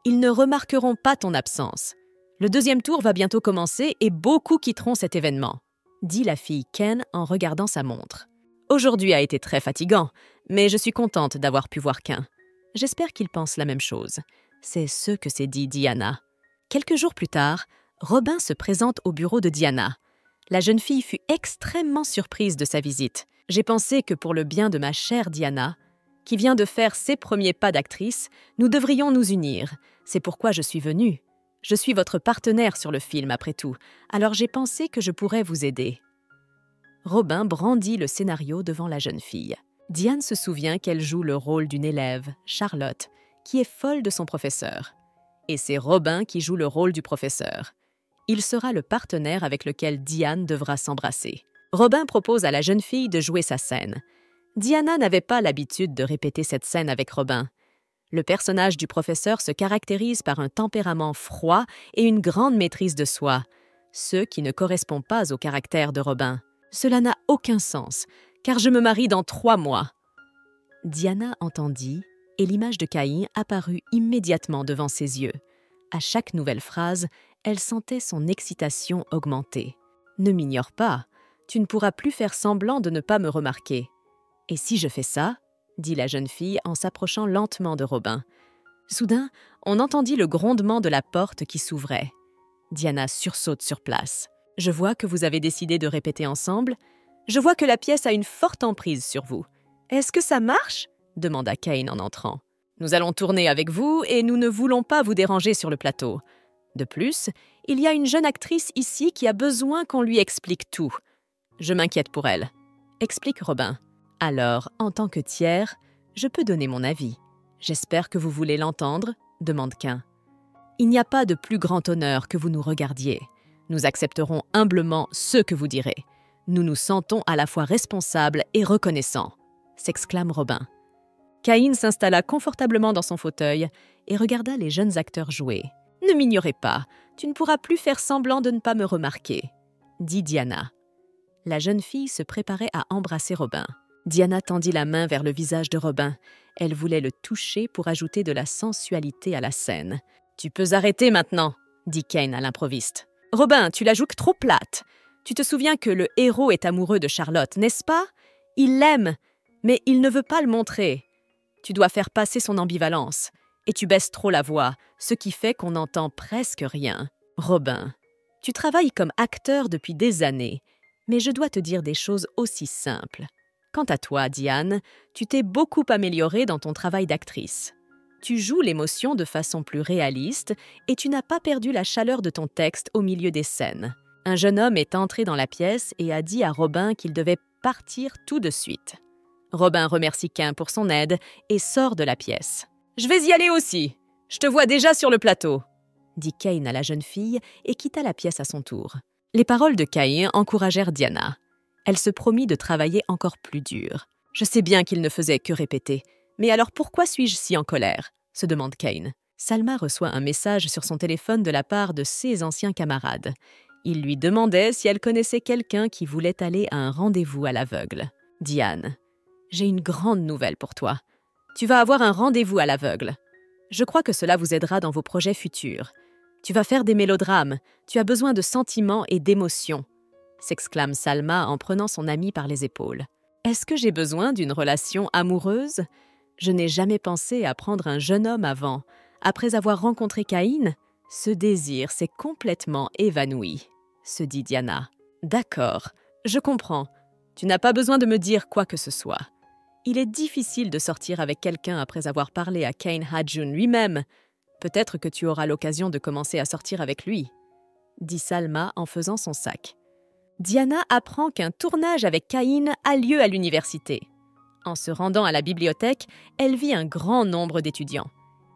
Speaker 1: ils ne remarqueront pas ton absence. Le deuxième tour va bientôt commencer et beaucoup quitteront cet événement, » dit la fille Ken en regardant sa montre. « Aujourd'hui a été très fatigant, mais je suis contente d'avoir pu voir Cain. J'espère qu'il pense la même chose. C'est ce que s'est dit Diana. » Quelques jours plus tard, Robin se présente au bureau de Diana. La jeune fille fut extrêmement surprise de sa visite. « J'ai pensé que pour le bien de ma chère Diana, qui vient de faire ses premiers pas d'actrice, nous devrions nous unir. C'est pourquoi je suis venue. » Je suis votre partenaire sur le film, après tout, alors j'ai pensé que je pourrais vous aider. » Robin brandit le scénario devant la jeune fille. Diane se souvient qu'elle joue le rôle d'une élève, Charlotte, qui est folle de son professeur. Et c'est Robin qui joue le rôle du professeur. Il sera le partenaire avec lequel Diane devra s'embrasser. Robin propose à la jeune fille de jouer sa scène. Diana n'avait pas l'habitude de répéter cette scène avec Robin. Le personnage du professeur se caractérise par un tempérament froid et une grande maîtrise de soi, ce qui ne correspond pas au caractère de Robin. Cela n'a aucun sens, car je me marie dans 3 mois. Diana entendit, et l'image de Caïn apparut immédiatement devant ses yeux. À chaque nouvelle phrase, elle sentait son excitation augmenter. « Ne m'ignore pas, tu ne pourras plus faire semblant de ne pas me remarquer. »« Et si je fais ça ?» dit la jeune fille en s'approchant lentement de Robin. Soudain, on entendit le grondement de la porte qui s'ouvrait. Diana sursaute sur place. « Je vois que vous avez décidé de répéter ensemble. Je vois que la pièce a une forte emprise sur vous. Est-ce que ça marche ?» demanda Caïn en entrant. « Nous allons tourner avec vous et nous ne voulons pas vous déranger sur le plateau. De plus, il y a une jeune actrice ici qui a besoin qu'on lui explique tout. Je m'inquiète pour elle. » Explique Robin. « Alors, en tant que tiers, je peux donner mon avis. J'espère que vous voulez l'entendre ?» demande Caïn. « Il n'y a pas de plus grand honneur que vous nous regardiez. Nous accepterons humblement ce que vous direz. Nous nous sentons à la fois responsables et reconnaissants. » s'exclame Robin. Caïn s'installa confortablement dans son fauteuil et regarda les jeunes acteurs jouer. « Ne m'ignorez pas, tu ne pourras plus faire semblant de ne pas me remarquer, » dit Diana. La jeune fille se préparait à embrasser Robin. Diana tendit la main vers le visage de Robin. Elle voulait le toucher pour ajouter de la sensualité à la scène. « Tu peux arrêter maintenant, » dit Caïn à l'improviste. « Robin, tu la joues trop plate. Tu te souviens que le héros est amoureux de Charlotte, n'est-ce pas? Il l'aime, mais il ne veut pas le montrer. Tu dois faire passer son ambivalence. Et tu baisses trop la voix, ce qui fait qu'on n'entend presque rien. Robin, tu travailles comme acteur depuis des années, mais je dois te dire des choses aussi simples. Quant à toi, Diane, tu t'es beaucoup améliorée dans ton travail d'actrice. Tu joues l'émotion de façon plus réaliste et tu n'as pas perdu la chaleur de ton texte au milieu des scènes. Un jeune homme est entré dans la pièce et a dit à Robin qu'il devait partir tout de suite. Robin remercie Caïn pour son aide et sort de la pièce. « Je vais y aller aussi. Je te vois déjà sur le plateau, » dit Caïn à la jeune fille et quitta la pièce à son tour. Les paroles de Caïn encouragèrent Diana. Elle se promit de travailler encore plus dur. « Je sais bien qu'il ne faisait que répéter. Mais alors pourquoi suis-je si en colère ?» se demande Caïn. Salma reçoit un message sur son téléphone de la part de ses anciens camarades. Il lui demandait si elle connaissait quelqu'un qui voulait aller à un rendez-vous à l'aveugle. « Diane, j'ai une grande nouvelle pour toi. Tu vas avoir un rendez-vous à l'aveugle. Je crois que cela vous aidera dans vos projets futurs. Tu vas faire des mélodrames, tu as besoin de sentiments et d'émotions, » s'exclame Salma en prenant son amie par les épaules. « Est-ce que j'ai besoin d'une relation amoureuse? Je n'ai jamais pensé à prendre un jeune homme avant. Après avoir rencontré Caïn, ce désir s'est complètement évanoui, » se dit Diana. « D'accord, je comprends. Tu n'as pas besoin de me dire quoi que ce soit. Il est difficile de sortir avec quelqu'un après avoir parlé à Caïn Hadjoun lui-même. Peut-être que tu auras l'occasion de commencer à sortir avec lui, » dit Salma en faisant son sac. Diana apprend qu'un tournage avec Caïn a lieu à l'université. En se rendant à la bibliothèque, elle vit un grand nombre d'étudiants.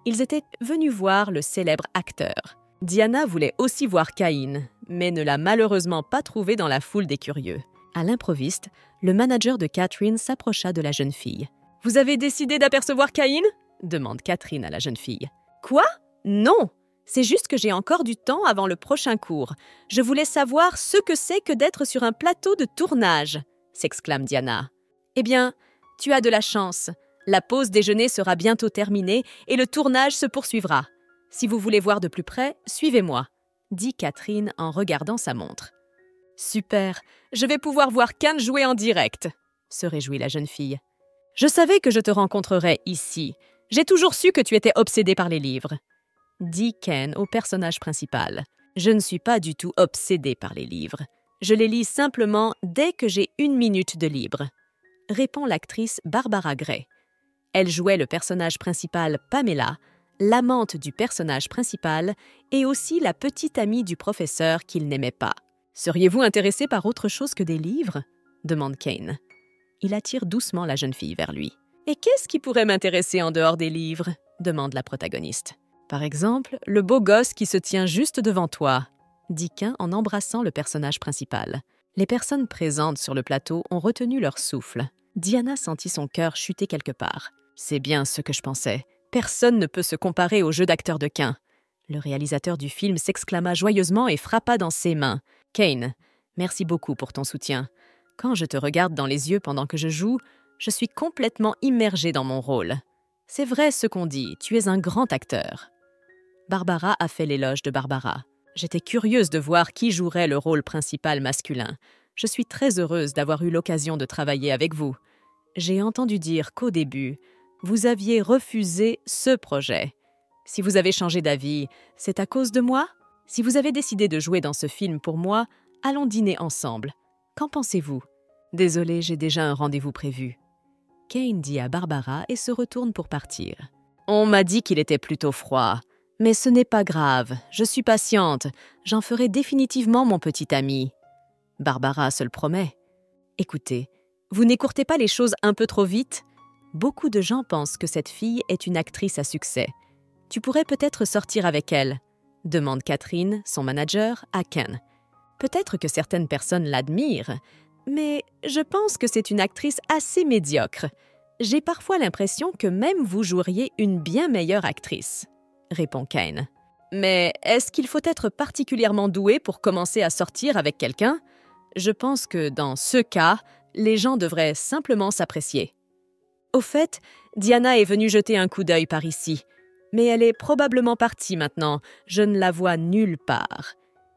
Speaker 1: Ils étaient venus voir le célèbre acteur. Diana voulait aussi voir Caïn, mais ne l'a malheureusement pas trouvé dans la foule des curieux. À l'improviste, le manager de Catherine s'approcha de la jeune fille. « Vous avez décidé d'apercevoir Caïn ?» demande Catherine à la jeune fille. « Quoi? Non! C'est juste que j'ai encore du temps avant le prochain cours. Je voulais savoir ce que c'est que d'être sur un plateau de tournage, » s'exclame Diana. « Eh bien, tu as de la chance. La pause déjeuner sera bientôt terminée et le tournage se poursuivra. Si vous voulez voir de plus près, suivez-moi, » dit Catherine en regardant sa montre. « Super, je vais pouvoir voir Caïn jouer en direct, » se réjouit la jeune fille. « Je savais que je te rencontrerais ici. J'ai toujours su que tu étais obsédée par les livres, » dit Ken au personnage principal. « Je ne suis pas du tout obsédée par les livres. Je les lis simplement dès que j'ai 1 minute de libre, » répond l'actrice Barbara Gray. Elle jouait le personnage principal Pamela, l'amante du personnage principal et aussi la petite amie du professeur qu'il n'aimait pas. « Seriez-vous intéressé par autre chose que des livres ?» demande Kane. Il attire doucement la jeune fille vers lui. « Et qu'est-ce qui pourrait m'intéresser en dehors des livres ?» demande la protagoniste. « Par exemple, le beau gosse qui se tient juste devant toi », dit Kain en embrassant le personnage principal. Les personnes présentes sur le plateau ont retenu leur souffle. Diana sentit son cœur chuter quelque part. « C'est bien ce que je pensais. Personne ne peut se comparer au jeu d'acteur de Kain. » Le réalisateur du film s'exclama joyeusement et frappa dans ses mains. « Kane, merci beaucoup pour ton soutien. Quand je te regarde dans les yeux pendant que je joue, je suis complètement immergée dans mon rôle. C'est vrai ce qu'on dit, tu es un grand acteur. » Barbara a fait l'éloge de Barbara. J'étais curieuse de voir qui jouerait le rôle principal masculin. Je suis très heureuse d'avoir eu l'occasion de travailler avec vous. J'ai entendu dire qu'au début, vous aviez refusé ce projet. Si vous avez changé d'avis, c'est à cause de moi? Si vous avez décidé de jouer dans ce film pour moi, allons dîner ensemble. Qu'en pensez-vous? Désolée, j'ai déjà un rendez-vous prévu. Kane dit à Barbara et se retourne pour partir. On m'a dit qu'il était plutôt froid. Mais ce n'est pas grave, je suis patiente. J'en ferai définitivement mon petit ami. Barbara se le promet. Écoutez, vous n'écourtez pas les choses un peu trop vite? Beaucoup de gens pensent que cette fille est une actrice à succès. Tu pourrais peut-être sortir avec elle, demande Catherine, son manager, à Ken. Peut-être que certaines personnes l'admirent, mais je pense que c'est une actrice assez médiocre. J'ai parfois l'impression que même vous joueriez une bien meilleure actrice, répond Kane. Mais est-ce qu'il faut être particulièrement doué pour commencer à sortir avec quelqu'un? Je pense que dans ce cas, les gens devraient simplement s'apprécier. Au fait, Diana est venue jeter un coup d'œil par ici, mais elle est probablement partie maintenant, je ne la vois nulle part.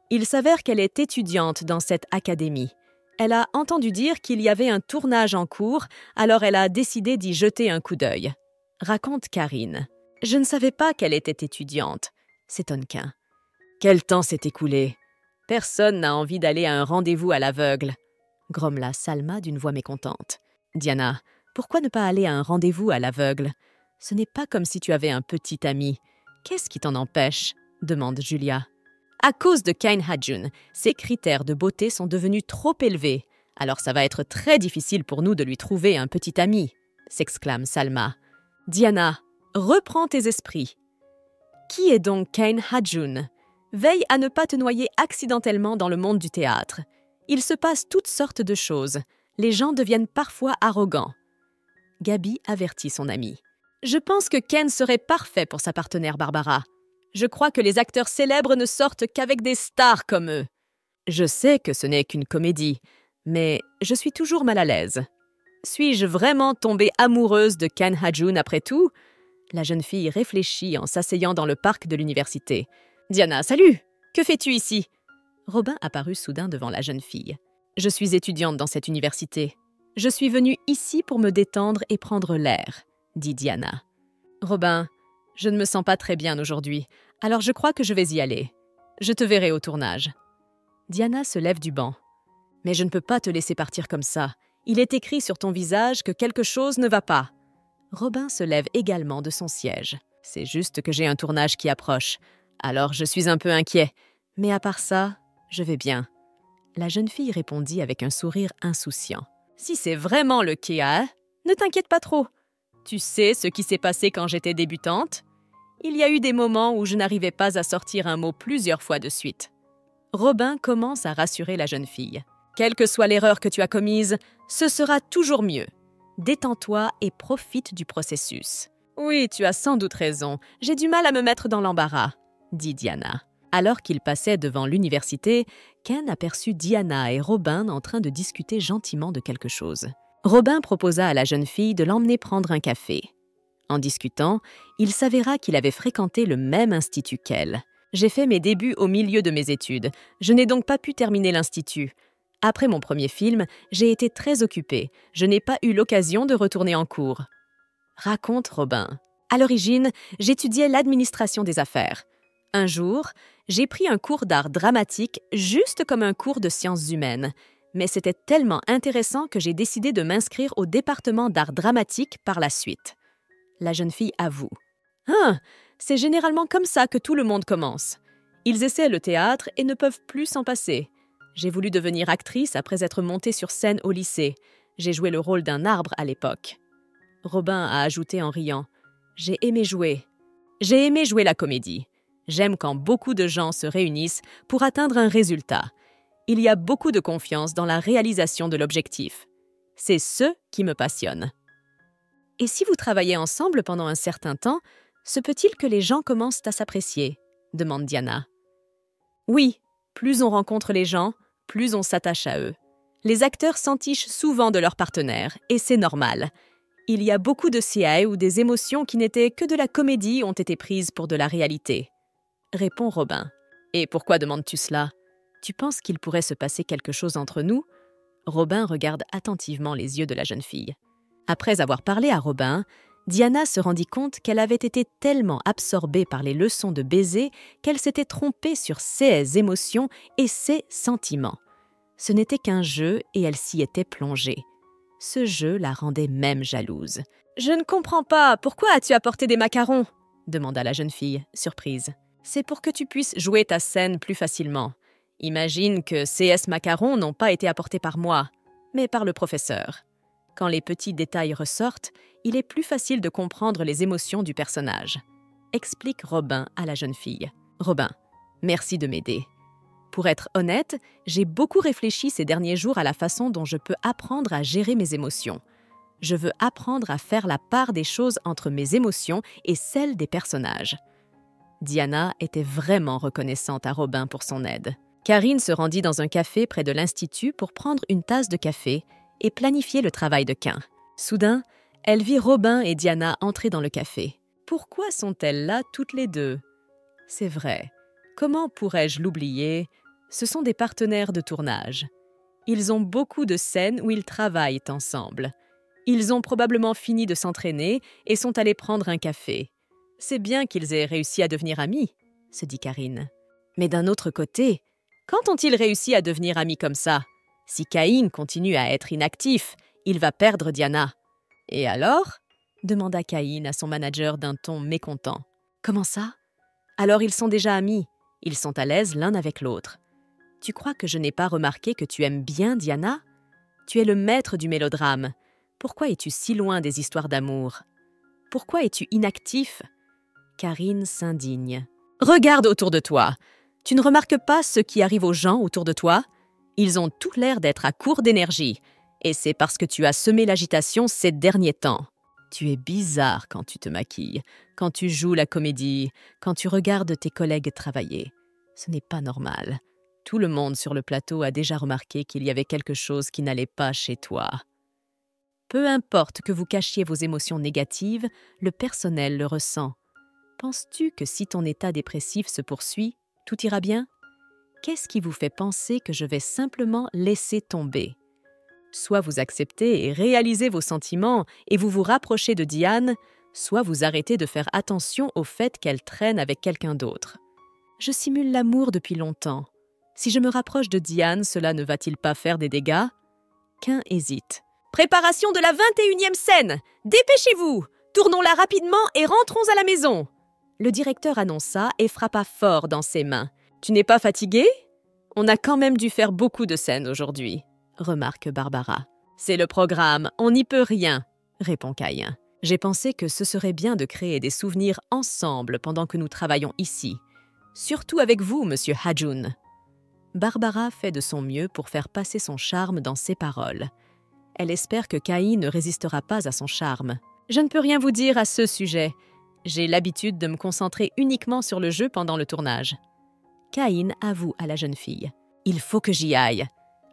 Speaker 1: Il s'avère qu'elle est étudiante dans cette académie. Elle a entendu dire qu'il y avait un tournage en cours, alors elle a décidé d'y jeter un coup d'œil. Raconte Karine. Je ne savais pas qu'elle était étudiante, s'étonne Kain. Quel temps s'est écoulé? Personne n'a envie d'aller à un rendez-vous à l'aveugle, grommela Salma d'une voix mécontente. Diana, pourquoi ne pas aller à un rendez-vous à l'aveugle? Ce n'est pas comme si tu avais un petit ami. Qu'est-ce qui t'en empêche? Demande Julia. À cause de Kain Hajun, ses critères de beauté sont devenus trop élevés. Alors ça va être très difficile pour nous de lui trouver un petit ami, s'exclame Salma. Diana, reprends tes esprits. Qui est donc Kain Hajun? Veille à ne pas te noyer accidentellement dans le monde du théâtre. Il se passe toutes sortes de choses. Les gens deviennent parfois arrogants. Gabi avertit son amie. Je pense que Ken serait parfait pour sa partenaire Barbara. Je crois que les acteurs célèbres ne sortent qu'avec des stars comme eux. Je sais que ce n'est qu'une comédie, mais je suis toujours mal à l'aise. Suis-je vraiment tombée amoureuse de Kain Hajun après tout? La jeune fille réfléchit en s'asseyant dans le parc de l'université. Diana, salut! Que fais-tu ici? Robin apparut soudain devant la jeune fille. Je suis étudiante dans cette université. Je suis venue ici pour me détendre et prendre l'air, dit Diana. Robin, je ne me sens pas très bien aujourd'hui, alors je crois que je vais y aller. Je te verrai au tournage. Diana se lève du banc. Mais je ne peux pas te laisser partir comme ça. Il est écrit sur ton visage que quelque chose ne va pas. Robin se lève également de son siège. C'est juste que j'ai un tournage qui approche. Alors je suis un peu inquiet. Mais à part ça, je vais bien. La jeune fille répondit avec un sourire insouciant. Si c'est vraiment le cas, ne t'inquiète pas trop. Tu sais ce qui s'est passé quand j'étais débutante? Il y a eu des moments où je n'arrivais pas à sortir un mot plusieurs fois de suite. Robin commence à rassurer la jeune fille. Quelle que soit l'erreur que tu as commise, ce sera toujours mieux. Détends-toi et profite du processus. Oui, tu as sans doute raison. J'ai du mal à me mettre dans l'embarras, dit Diana. Alors qu'ils passaient devant l'université, Ken aperçut Diana et Robin en train de discuter gentiment de quelque chose. Robin proposa à la jeune fille de l'emmener prendre un café. En discutant, il s'avéra qu'il avait fréquenté le même institut qu'elle. J'ai fait mes débuts au milieu de mes études. Je n'ai donc pas pu terminer l'institut. Après mon premier film, j'ai été très occupée. Je n'ai pas eu l'occasion de retourner en cours. Raconte Robin. À l'origine, j'étudiais l'administration des affaires. Un jour, j'ai pris un cours d'art dramatique juste comme un cours de sciences humaines. Mais c'était tellement intéressant que j'ai décidé de m'inscrire au département d'art dramatique par la suite. La jeune fille avoue. « Ah, C'est généralement comme ça que tout le monde commence. Ils essaient le théâtre et ne peuvent plus s'en passer. J'ai voulu devenir actrice après être montée sur scène au lycée. J'ai joué le rôle d'un arbre à l'époque. Robin a ajouté en riant. J'ai aimé jouer. J'ai aimé jouer la comédie. J'aime quand beaucoup de gens se réunissent pour atteindre un résultat. Il y a beaucoup de confiance dans la réalisation de l'objectif. C'est ce qui me passionne. Et si vous travaillez ensemble pendant un certain temps, se peut-il que les gens commencent à s'apprécier ? Demande Diana. Oui, plus on rencontre les gens, plus on s'attache à eux. Les acteurs s'entichent souvent de leurs partenaires, et c'est normal. Il y a beaucoup de CI où des émotions qui n'étaient que de la comédie ont été prises pour de la réalité. Répond Robin. Et pourquoi demandes-tu cela ? Tu penses qu'il pourrait se passer quelque chose entre nous ? Robin regarde attentivement les yeux de la jeune fille. Après avoir parlé à Robin, Diana se rendit compte qu'elle avait été tellement absorbée par les leçons de baiser qu'elle s'était trompée sur ses émotions et ses sentiments. Ce n'était qu'un jeu et elle s'y était plongée. Ce jeu la rendait même jalouse. « Je ne comprends pas, pourquoi as-tu apporté des macarons ?» demanda la jeune fille, surprise. « C'est pour que tu puisses jouer ta scène plus facilement. Imagine que CS macarons n'ont pas été apportés par moi, mais par le professeur. Quand les petits détails ressortent, il est plus facile de comprendre les émotions du personnage. » Explique Robin à la jeune fille. « Robin, merci de m'aider. Pour être honnête, j'ai beaucoup réfléchi ces derniers jours à la façon dont je peux apprendre à gérer mes émotions. Je veux apprendre à faire la part des choses entre mes émotions et celles des personnages. » Diana était vraiment reconnaissante à Robin pour son aide. Karine se rendit dans un café près de l'Institut pour prendre une tasse de café et planifier le travail de Quin. Soudain, elle vit Robin et Diana entrer dans le café. Pourquoi sont-elles là toutes les deux ? C'est vrai. Comment pourrais-je l'oublier ? Ce sont des partenaires de tournage. Ils ont beaucoup de scènes où ils travaillent ensemble. Ils ont probablement fini de s'entraîner et sont allés prendre un café. C'est bien qu'ils aient réussi à devenir amis, se dit Karine. Mais d'un autre côté, quand ont-ils réussi à devenir amis comme ça ? Si Caïn continue à être inactif, il va perdre Diana. Et alors ? Demanda Caïn à son manager d'un ton mécontent. Comment ça ? Alors ils sont déjà amis. Ils sont à l'aise l'un avec l'autre. Tu crois que je n'ai pas remarqué que tu aimes bien Diana ? Tu es le maître du mélodrame. Pourquoi es-tu si loin des histoires d'amour ? Pourquoi es-tu inactif ? Karine s'indigne. Regarde autour de toi. Tu ne remarques pas ce qui arrive aux gens autour de toi ? Ils ont tout l'air d'être à court d'énergie. Et c'est parce que tu as semé l'agitation ces derniers temps. Tu es bizarre quand tu te maquilles, quand tu joues la comédie, quand tu regardes tes collègues travailler. Ce n'est pas normal. Tout le monde sur le plateau a déjà remarqué qu'il y avait quelque chose qui n'allait pas chez toi. Peu importe que vous cachiez vos émotions négatives, le personnel le ressent. Penses-tu que si ton état dépressif se poursuit, tout ira bien ? Qu'est-ce qui vous fait penser que je vais simplement laisser tomber ? Soit vous acceptez et réalisez vos sentiments et vous vous rapprochez de Diane, soit vous arrêtez de faire attention au fait qu'elle traîne avec quelqu'un d'autre. Je simule l'amour depuis longtemps. Si je me rapproche de Diane, cela ne va-t-il pas faire des dégâts ? Quin hésite. Préparation de la 21e scène ! Dépêchez-vous ! Tournons-la rapidement et rentrons à la maison ! Le directeur annonça et frappa fort dans ses mains. Tu n'es pas fatigué ? On a quand même dû faire beaucoup de scènes aujourd'hui, remarque Barbara. C'est le programme, on n'y peut rien, répond Caïn. J'ai pensé que ce serait bien de créer des souvenirs ensemble pendant que nous travaillons ici. Surtout avec vous, monsieur Hajun. Barbara fait de son mieux pour faire passer son charme dans ses paroles. Elle espère que Caïn ne résistera pas à son charme. Je ne peux rien vous dire à ce sujet. J'ai l'habitude de me concentrer uniquement sur le jeu pendant le tournage. Caïn avoue à la jeune fille. Il faut que j'y aille.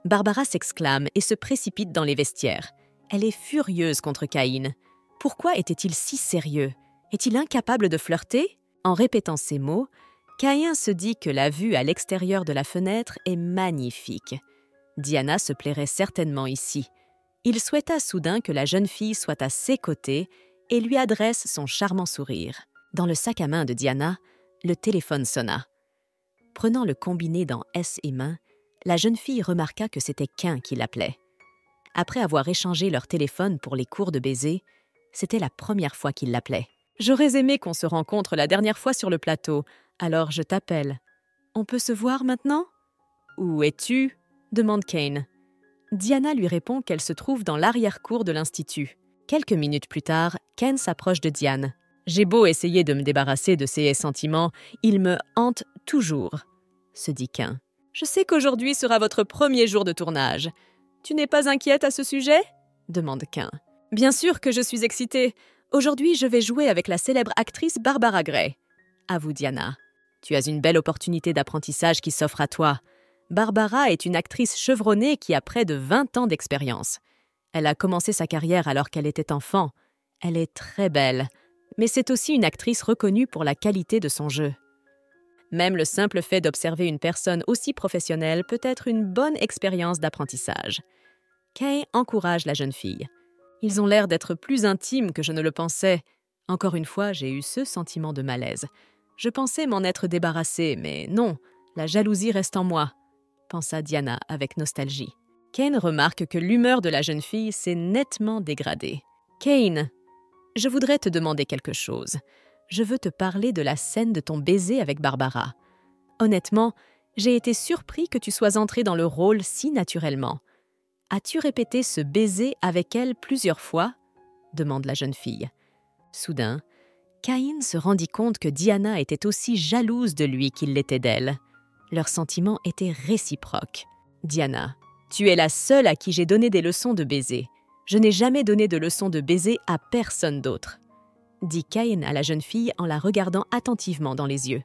Speaker 1: Barbara s'exclame et se précipite dans les vestiaires. Elle est furieuse contre Caïn. Pourquoi était-il si sérieux ? Est-il incapable de flirter ? En répétant ces mots, Caïn se dit que la vue à l'extérieur de la fenêtre est magnifique. Diana se plairait certainement ici. Il souhaita soudain que la jeune fille soit à ses côtés et lui adresse son charmant sourire. Dans le sac à main de Diana, le téléphone sonna. Prenant le combiné dans S et main, la jeune fille remarqua que c'était Quin qui l'appelait. Après avoir échangé leur téléphone pour les cours de baiser, c'était la première fois qu'il l'appelait. J'aurais aimé qu'on se rencontre la dernière fois sur le plateau, alors je t'appelle. On peut se voir maintenant? Où es-tu? Demande Kane. Diana lui répond qu'elle se trouve dans l'arrière-cour de l'Institut. Quelques minutes plus tard, Ken s'approche de Diane. J'ai beau essayer de me débarrasser de ces sentiments, ils me hantent toujours, se dit Ken. Je sais qu'aujourd'hui sera votre premier jour de tournage. Tu n'es pas inquiète à ce sujet? Demande Ken. Bien sûr que je suis excitée. Aujourd'hui, je vais jouer avec la célèbre actrice Barbara Gray, avoue Diana. Tu as une belle opportunité d'apprentissage qui s'offre à toi. Barbara est une actrice chevronnée qui a près de 20 ans d'expérience. Elle a commencé sa carrière alors qu'elle était enfant. Elle est très belle, mais c'est aussi une actrice reconnue pour la qualité de son jeu. Même le simple fait d'observer une personne aussi professionnelle peut être une bonne expérience d'apprentissage. Kay encourage la jeune fille. Ils ont l'air d'être plus intimes que je ne le pensais. Encore une fois, j'ai eu ce sentiment de malaise. Je pensais m'en être débarrassée, mais non, la jalousie reste en moi, pensa Diana avec nostalgie. Kane remarque que l'humeur de la jeune fille s'est nettement dégradée. « Kane, je voudrais te demander quelque chose. Je veux te parler de la scène de ton baiser avec Barbara. Honnêtement, j'ai été surpris que tu sois entré dans le rôle si naturellement. As-tu répété ce baiser avec elle plusieurs fois? Demande la jeune fille. Soudain, Cain se rendit compte que Diana était aussi jalouse de lui qu'il l'était d'elle. Leurs sentiments étaient réciproques. Diana, tu es la seule à qui j'ai donné des leçons de baiser. Je n'ai jamais donné de leçons de baiser à personne d'autre, dit Cain à la jeune fille en la regardant attentivement dans les yeux.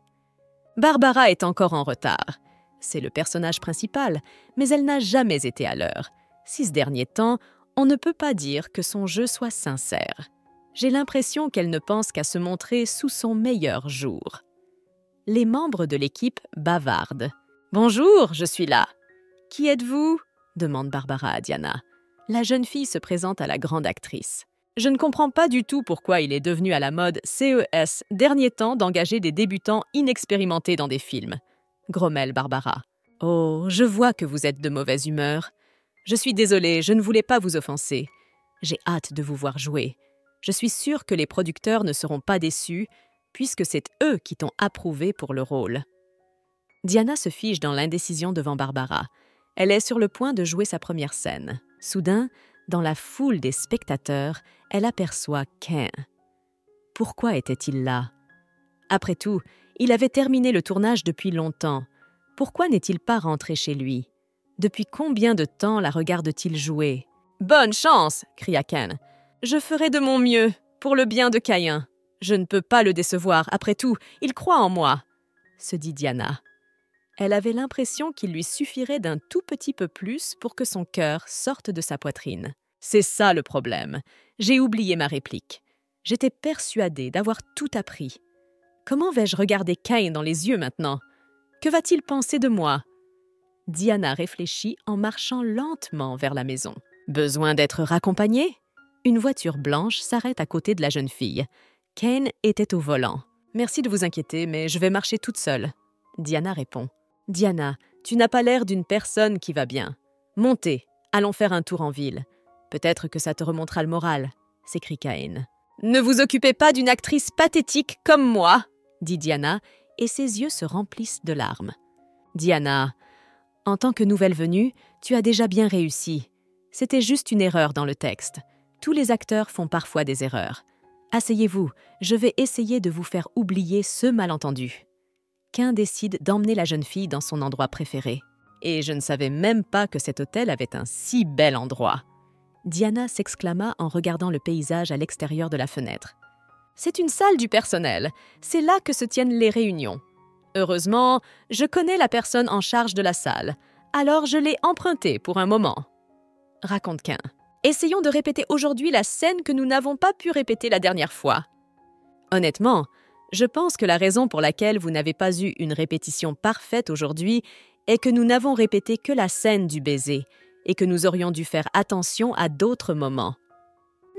Speaker 1: Barbara est encore en retard. C'est le personnage principal, mais elle n'a jamais été à l'heure. Ces derniers temps, on ne peut pas dire que son jeu soit sincère. J'ai l'impression qu'elle ne pense qu'à se montrer sous son meilleur jour. Les membres de l'équipe bavardent. « Bonjour, je suis là. »« Qui êtes-vous » demande Barbara à Diana. La jeune fille se présente à la grande actrice. « Je ne comprends pas du tout pourquoi il est devenu à la mode CES dernier temps d'engager des débutants inexpérimentés dans des films. » grommelle Barbara. « Oh, je vois que vous êtes de mauvaise humeur. Je suis désolée, je ne voulais pas vous offenser. J'ai hâte de vous voir jouer. Je suis sûre que les producteurs ne seront pas déçus, puisque c'est eux qui t'ont approuvé pour le rôle. » Diana se fige dans l'indécision devant Barbara. Elle est sur le point de jouer sa première scène. Soudain, dans la foule des spectateurs, elle aperçoit Ken. Pourquoi était-il là? Après tout, il avait terminé le tournage depuis longtemps. Pourquoi n'est-il pas rentré chez lui? Depuis combien de temps la regarde-t-il jouer? « Bonne chance !» cria Ken. « Je ferai de mon mieux, pour le bien de Caïn. Je ne peux pas le décevoir, après tout, il croit en moi, » se dit Diana. Elle avait l'impression qu'il lui suffirait d'un tout petit peu plus pour que son cœur sorte de sa poitrine. C'est ça le problème. J'ai oublié ma réplique. J'étais persuadée d'avoir tout appris. Comment vais-je regarder Cain dans les yeux maintenant? Que va-t-il penser de moi? Diana réfléchit en marchant lentement vers la maison. Besoin d'être raccompagnée? Une voiture blanche s'arrête à côté de la jeune fille. Cain était au volant. « Merci de vous inquiéter, mais je vais marcher toute seule. » Diana répond. « Diana, tu n'as pas l'air d'une personne qui va bien. Montez, allons faire un tour en ville. Peut-être que ça te remontera le moral, » s'écrie Cain. « Ne vous occupez pas d'une actrice pathétique comme moi, » dit Diana, et ses yeux se remplissent de larmes. « Diana, en tant que nouvelle venue, tu as déjà bien réussi. C'était juste une erreur dans le texte. Tous les acteurs font parfois des erreurs. Asseyez-vous, je vais essayer de vous faire oublier ce malentendu. » Cain décide d'emmener la jeune fille dans son endroit préféré. Et je ne savais même pas que cet hôtel avait un si bel endroit. Diana s'exclama en regardant le paysage à l'extérieur de la fenêtre. C'est une salle du personnel. C'est là que se tiennent les réunions. Heureusement, je connais la personne en charge de la salle. Alors je l'ai empruntée pour un moment. Raconte Cain. Essayons de répéter aujourd'hui la scène que nous n'avons pas pu répéter la dernière fois. Honnêtement, je pense que la raison pour laquelle vous n'avez pas eu une répétition parfaite aujourd'hui est que nous n'avons répété que la scène du baiser et que nous aurions dû faire attention à d'autres moments.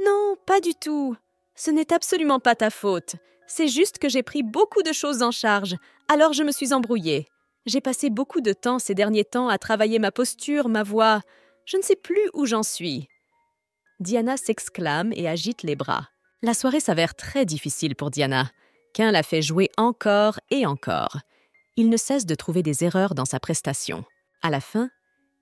Speaker 1: Non, pas du tout. Ce n'est absolument pas ta faute. C'est juste que j'ai pris beaucoup de choses en charge, alors je me suis embrouillée. J'ai passé beaucoup de temps ces derniers temps à travailler ma posture, ma voix. Je ne sais plus où j'en suis. Diana s'exclame et agite les bras. La soirée s'avère très difficile pour Diana. Ken la fait jouer encore et encore. Il ne cesse de trouver des erreurs dans sa prestation. À la fin,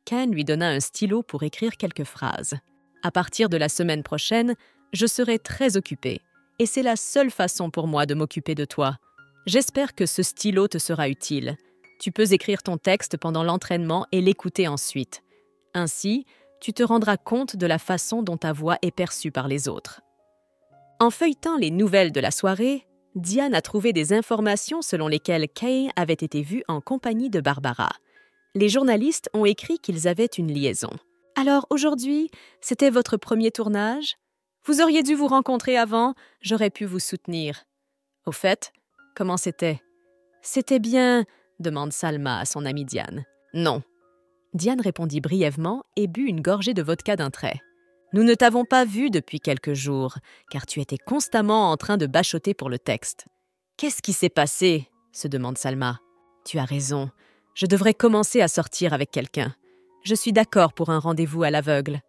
Speaker 1: Ken lui donna un stylo pour écrire quelques phrases. « À partir de la semaine prochaine, je serai très occupée et c'est la seule façon pour moi de m'occuper de toi. J'espère que ce stylo te sera utile. Tu peux écrire ton texte pendant l'entraînement et l'écouter ensuite. Ainsi, tu te rendras compte de la façon dont ta voix est perçue par les autres. » En feuilletant les nouvelles de la soirée, Diane a trouvé des informations selon lesquelles Kane avait été vu en compagnie de Barbara. Les journalistes ont écrit qu'ils avaient une liaison. « Alors aujourd'hui, c'était votre premier tournage? Vous auriez dû vous rencontrer avant, j'aurais pu vous soutenir. » « Au fait, comment c'était? »« C'était bien, » demande Salma à son amie Diane. « Non. » Diane répondit brièvement et but une gorgée de vodka d'un trait. « Nous ne t'avons pas vu depuis quelques jours, car tu étais constamment en train de bachoter pour le texte. »« Qu'est-ce qui s'est passé ?» se demande Salma. « Tu as raison, je devrais commencer à sortir avec quelqu'un. Je suis d'accord pour un rendez-vous à l'aveugle, »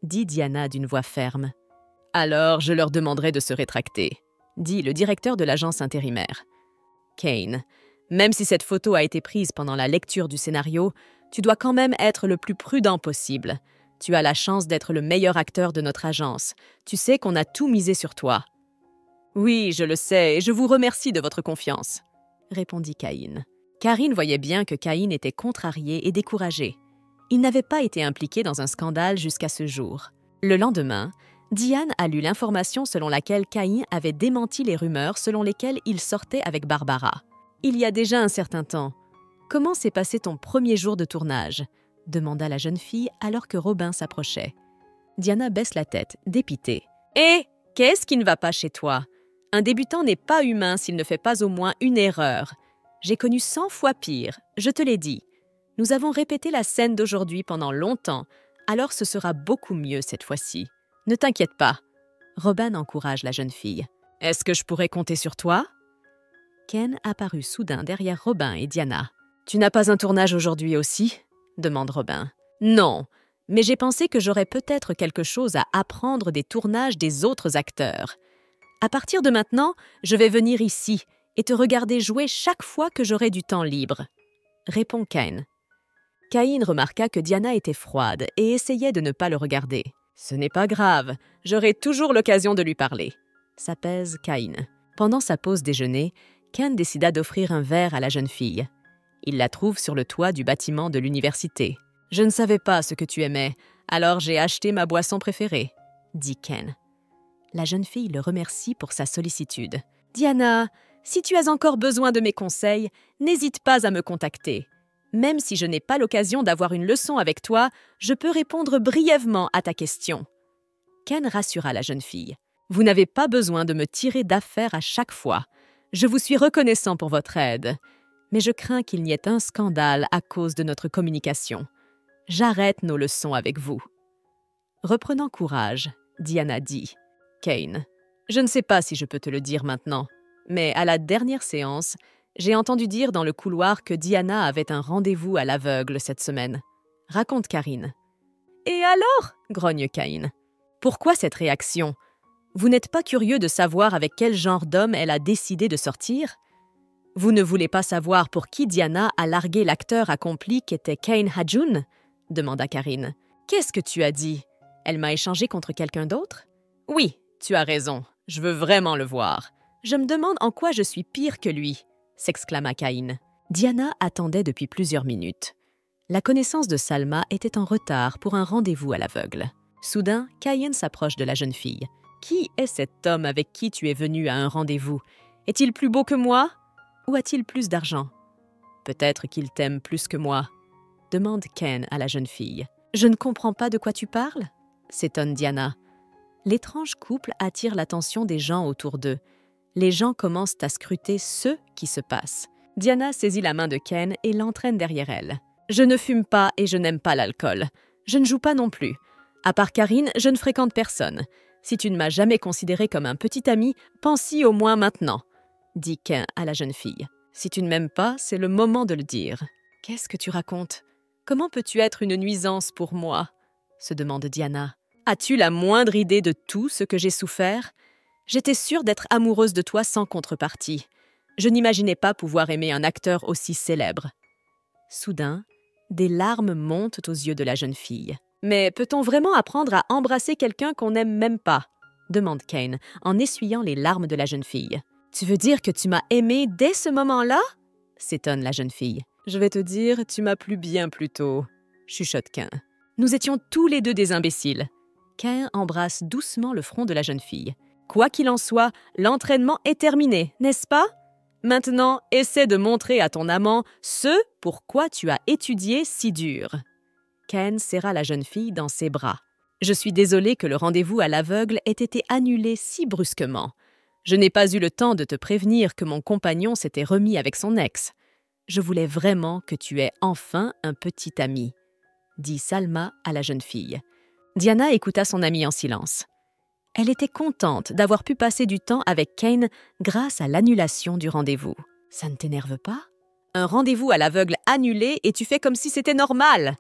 Speaker 1: dit Diana d'une voix ferme. « Alors, je leur demanderai de se rétracter, » dit le directeur de l'agence intérimaire. « Kane, même si cette photo a été prise pendant la lecture du scénario, tu dois quand même être le plus prudent possible. Tu as la chance d'être le meilleur acteur de notre agence. Tu sais qu'on a tout misé sur toi. »« Oui, je le sais, et je vous remercie de votre confiance, » répondit Caïn. Karine voyait bien que Caïn était contrarié et découragé. Il n'avait pas été impliqué dans un scandale jusqu'à ce jour. Le lendemain, Diane a lu l'information selon laquelle Caïn avait démenti les rumeurs selon lesquelles il sortait avec Barbara. Il y a déjà un certain temps. Comment s'est passé ton premier jour de tournage ? Demanda la jeune fille alors que Robin s'approchait. Diana baisse la tête, dépitée. « Hé, qu'est-ce qui ne va pas chez toi ? Un débutant n'est pas humain s'il ne fait pas au moins une erreur. J'ai connu 100 fois pire, je te l'ai dit. Nous avons répété la scène d'aujourd'hui pendant longtemps, alors ce sera beaucoup mieux cette fois-ci. Ne t'inquiète pas. » Robin encourage la jeune fille. « Est-ce que je pourrais compter sur toi ?» Ken apparut soudain derrière Robin et Diana. « Tu n'as pas un tournage aujourd'hui aussi ?» demande Robin. « Non, mais j'ai pensé que j'aurais peut-être quelque chose à apprendre des tournages des autres acteurs. À partir de maintenant, je vais venir ici et te regarder jouer chaque fois que j'aurai du temps libre. » répond Ken. Caïn remarqua que Diana était froide et essayait de ne pas le regarder. « Ce n'est pas grave, j'aurai toujours l'occasion de lui parler. » s'apaise Caïn. Pendant sa pause déjeuner, Ken décida d'offrir un verre à la jeune fille. Il la trouve sur le toit du bâtiment de l'université. « Je ne savais pas ce que tu aimais, alors j'ai acheté ma boisson préférée, » dit Ken. La jeune fille le remercie pour sa sollicitude. « Diana, si tu as encore besoin de mes conseils, n'hésite pas à me contacter. Même si je n'ai pas l'occasion d'avoir une leçon avec toi, je peux répondre brièvement à ta question. » Ken rassura la jeune fille. « Vous n'avez pas besoin de me tirer d'affaire à chaque fois. Je vous suis reconnaissant pour votre aide. Mais je crains qu'il n'y ait un scandale à cause de notre communication. J'arrête nos leçons avec vous. » Reprenant courage, Diana dit. « Kane, je ne sais pas si je peux te le dire maintenant, mais à la dernière séance, j'ai entendu dire dans le couloir que Diana avait un rendez-vous à l'aveugle cette semaine. Raconte Karine. »« Et alors ?» grogne Caïn. « Pourquoi cette réaction ? Vous n'êtes pas curieux de savoir avec quel genre d'homme elle a décidé de sortir ? Vous ne voulez pas savoir pour qui Diana a largué l'acteur accompli qu'était Kane Hajoun ?» demanda Karine. « Qu'est-ce que tu as dit ? Elle m'a échangé contre quelqu'un d'autre ? » ?»« Oui, tu as raison. Je veux vraiment le voir. Je me demande en quoi je suis pire que lui. » s'exclama Caïn. Diana attendait depuis plusieurs minutes. La connaissance de Salma était en retard pour un rendez-vous à l'aveugle. Soudain, Caïn s'approche de la jeune fille. « Qui est cet homme avec qui tu es venue à un rendez-vous ? Est-il plus beau que moi ? Ou a-t-il plus d'argent ? Peut-être qu'il t'aime plus que moi. » demande Ken à la jeune fille. « Je ne comprends pas de quoi tu parles ?» s'étonne Diana. L'étrange couple attire l'attention des gens autour d'eux. Les gens commencent à scruter ce qui se passe. Diana saisit la main de Ken et l'entraîne derrière elle. « Je ne fume pas et je n'aime pas l'alcool. Je ne joue pas non plus. À part Karine, je ne fréquente personne. Si tu ne m'as jamais considéré comme un petit ami, pense-y au moins maintenant, » dit Ken à la jeune fille. « Si tu ne m'aimes pas, c'est le moment de le dire. »« Qu'est-ce que tu racontes ? Comment peux-tu être une nuisance pour moi ?» se demande Diana. « As-tu la moindre idée de tout ce que j'ai souffert ? J'étais sûre d'être amoureuse de toi sans contrepartie. Je n'imaginais pas pouvoir aimer un acteur aussi célèbre. » Soudain, des larmes montent aux yeux de la jeune fille. « Mais peut-on vraiment apprendre à embrasser quelqu'un qu'on n'aime même pas ?» demande Kane, en essuyant les larmes de la jeune fille. « Tu veux dire que tu m'as aimée dès ce moment-là ?» s'étonne la jeune fille. « Je vais te dire, tu m'as plu bien plus tôt, » chuchote Kane. Nous étions tous les deux des imbéciles. Kane embrasse doucement le front de la jeune fille. Quoi qu'il en soit, l'entraînement est terminé, n'est-ce pas? Maintenant, essaie de montrer à ton amant ce pourquoi tu as étudié si dur. Kane serra la jeune fille dans ses bras. Je suis désolée que le rendez-vous à l'aveugle ait été annulé si brusquement. Je n'ai pas eu le temps de te prévenir que mon compagnon s'était remis avec son ex. Je voulais vraiment que tu aies enfin un petit ami, dit Salma à la jeune fille. Diana écouta son amie en silence. Elle était contente d'avoir pu passer du temps avec Kane grâce à l'annulation du rendez-vous. « Ça ne t'énerve pas? Un rendez-vous à l'aveugle annulé et tu fais comme si c'était normal.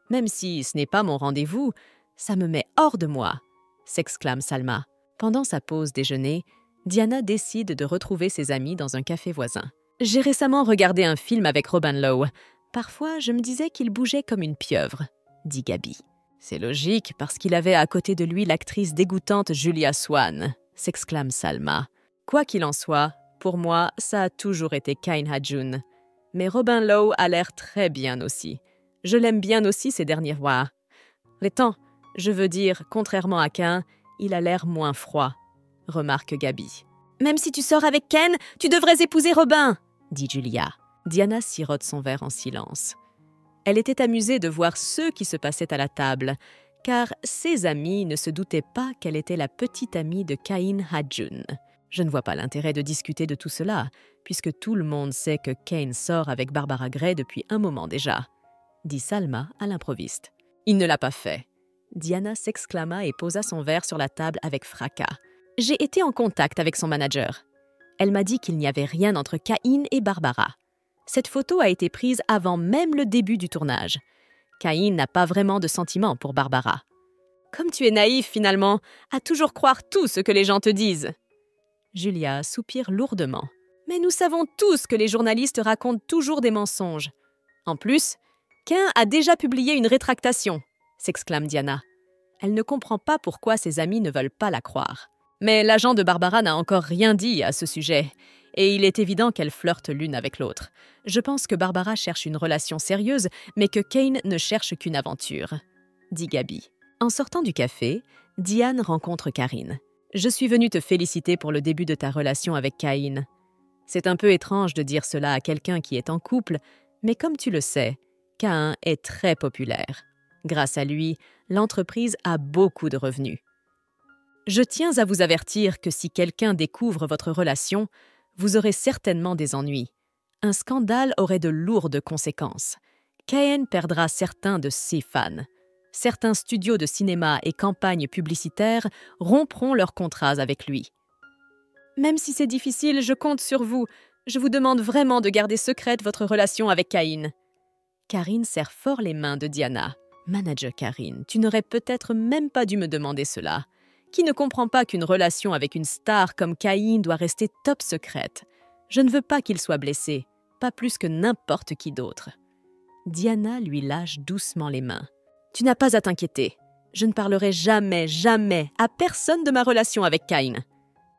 Speaker 1: Même si ce n'est pas mon rendez-vous, ça me met hors de moi, » s'exclame Salma. Pendant sa pause déjeuner, Diana décide de retrouver ses amis dans un café voisin. « J'ai récemment regardé un film avec Robin Lowe. Parfois, je me disais qu'il bougeait comme une pieuvre, » dit Gabi. « C'est logique, parce qu'il avait à côté de lui l'actrice dégoûtante Julia Swan, » s'exclame Salma. « Quoi qu'il en soit, pour moi, ça a toujours été Kane Ha-jun. Mais Robin Lowe a l'air très bien aussi. Je l'aime bien aussi ces derniers mois. Les temps, je veux dire, contrairement à Kane, il a l'air moins froid, » remarque Gabi. « Même si tu sors avec Ken, tu devrais épouser Robin, » dit Julia. Diana sirote son verre en silence. Elle était amusée de voir ce qui se passait à la table, car ses amis ne se doutaient pas qu'elle était la petite amie de Kane Ha-jun. Je ne vois pas l'intérêt de discuter de tout cela, puisque tout le monde sait que Kane sort avec Barbara Gray depuis un moment déjà, dit Salma à l'improviste. Il ne l'a pas fait. Diana s'exclama et posa son verre sur la table avec fracas. J'ai été en contact avec son manager. Elle m'a dit qu'il n'y avait rien entre Kane et Barbara. Cette photo a été prise avant même le début du tournage. Kane n'a pas vraiment de sentiments pour Barbara. Comme tu es naïf finalement, à toujours croire tout ce que les gens te disent. Julia soupire lourdement. Mais nous savons tous que les journalistes racontent toujours des mensonges. En plus, Kane a déjà publié une rétractation, s'exclame Diana. Elle ne comprend pas pourquoi ses amis ne veulent pas la croire. Mais l'agent de Barbara n'a encore rien dit à ce sujet, et il est évident qu'elles flirtent l'une avec l'autre. Je pense que Barbara cherche une relation sérieuse, mais que Kane ne cherche qu'une aventure, dit Gabi. En sortant du café, Diane rencontre Karine. « Je suis venue te féliciter pour le début de ta relation avec Kane. C'est un peu étrange de dire cela à quelqu'un qui est en couple, mais comme tu le sais, Kane est très populaire. Grâce à lui, l'entreprise a beaucoup de revenus. Je tiens à vous avertir que si quelqu'un découvre votre relation, vous aurez certainement des ennuis. Un scandale aurait de lourdes conséquences. Kane perdra certains de ses fans. Certains studios de cinéma et campagnes publicitaires rompront leurs contrats avec lui. Même si c'est difficile, je compte sur vous. Je vous demande vraiment de garder secrète votre relation avec Kane. » Karine serre fort les mains de Diana. « Manager Karine, tu n'aurais peut-être même pas dû me demander cela. Qui ne comprend pas qu'une relation avec une star comme Kane doit rester top secrète? Je ne veux pas qu'il soit blessé, pas plus que n'importe qui d'autre. » Diana lui lâche doucement les mains. « Tu n'as pas à t'inquiéter. Je ne parlerai jamais, jamais à personne de ma relation avec Kane. »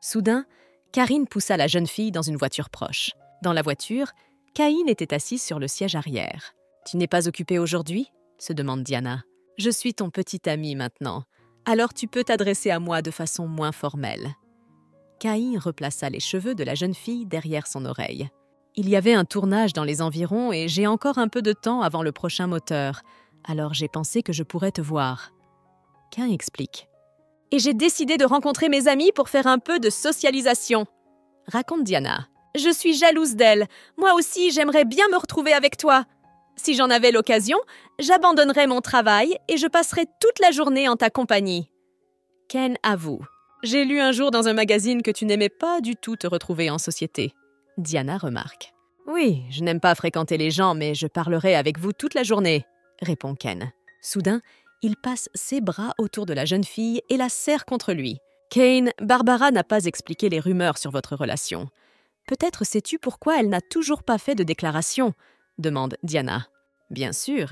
Speaker 1: Soudain, Karine poussa la jeune fille dans une voiture proche. Dans la voiture, Kane était assis sur le siège arrière. « Tu n'es pas occupée aujourd'hui ?» se demande Diana. « Je suis ton petit ami maintenant. Alors tu peux t'adresser à moi de façon moins formelle. » Kane replaça les cheveux de la jeune fille derrière son oreille. « Il y avait un tournage dans les environs et j'ai encore un peu de temps avant le prochain moteur. Alors j'ai pensé que je pourrais te voir. » Kane explique. « Et j'ai décidé de rencontrer mes amis pour faire un peu de socialisation. » Raconte Diana. « Je suis jalouse d'elle. Moi aussi, j'aimerais bien me retrouver avec toi. Si j'en avais l'occasion, j'abandonnerais mon travail et je passerais toute la journée en ta compagnie. » Kane avoue. « J'ai lu un jour dans un magazine que tu n'aimais pas du tout te retrouver en société. » Diana remarque. « Oui, je n'aime pas fréquenter les gens, mais je parlerai avec vous toute la journée, » répond Kane. Soudain, il passe ses bras autour de la jeune fille et la serre contre lui. Kane, Barbara n'a pas expliqué les rumeurs sur votre relation. Peut-être sais-tu pourquoi elle n'a toujours pas fait de déclaration, demande Diana. Bien sûr,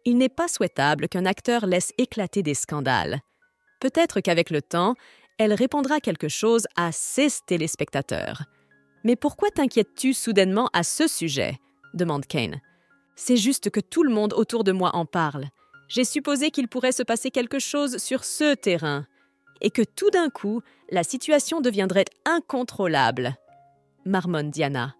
Speaker 1: il n'est pas souhaitable qu'un acteur laisse éclater des scandales. Peut-être qu'avec le temps, elle répondra quelque chose à ses téléspectateurs. Mais pourquoi t'inquiètes-tu soudainement à ce sujet, demande Kane. C'est juste que tout le monde autour de moi en parle. J'ai supposé qu'il pourrait se passer quelque chose sur ce terrain et que tout d'un coup, la situation deviendrait incontrôlable, marmonne Diana.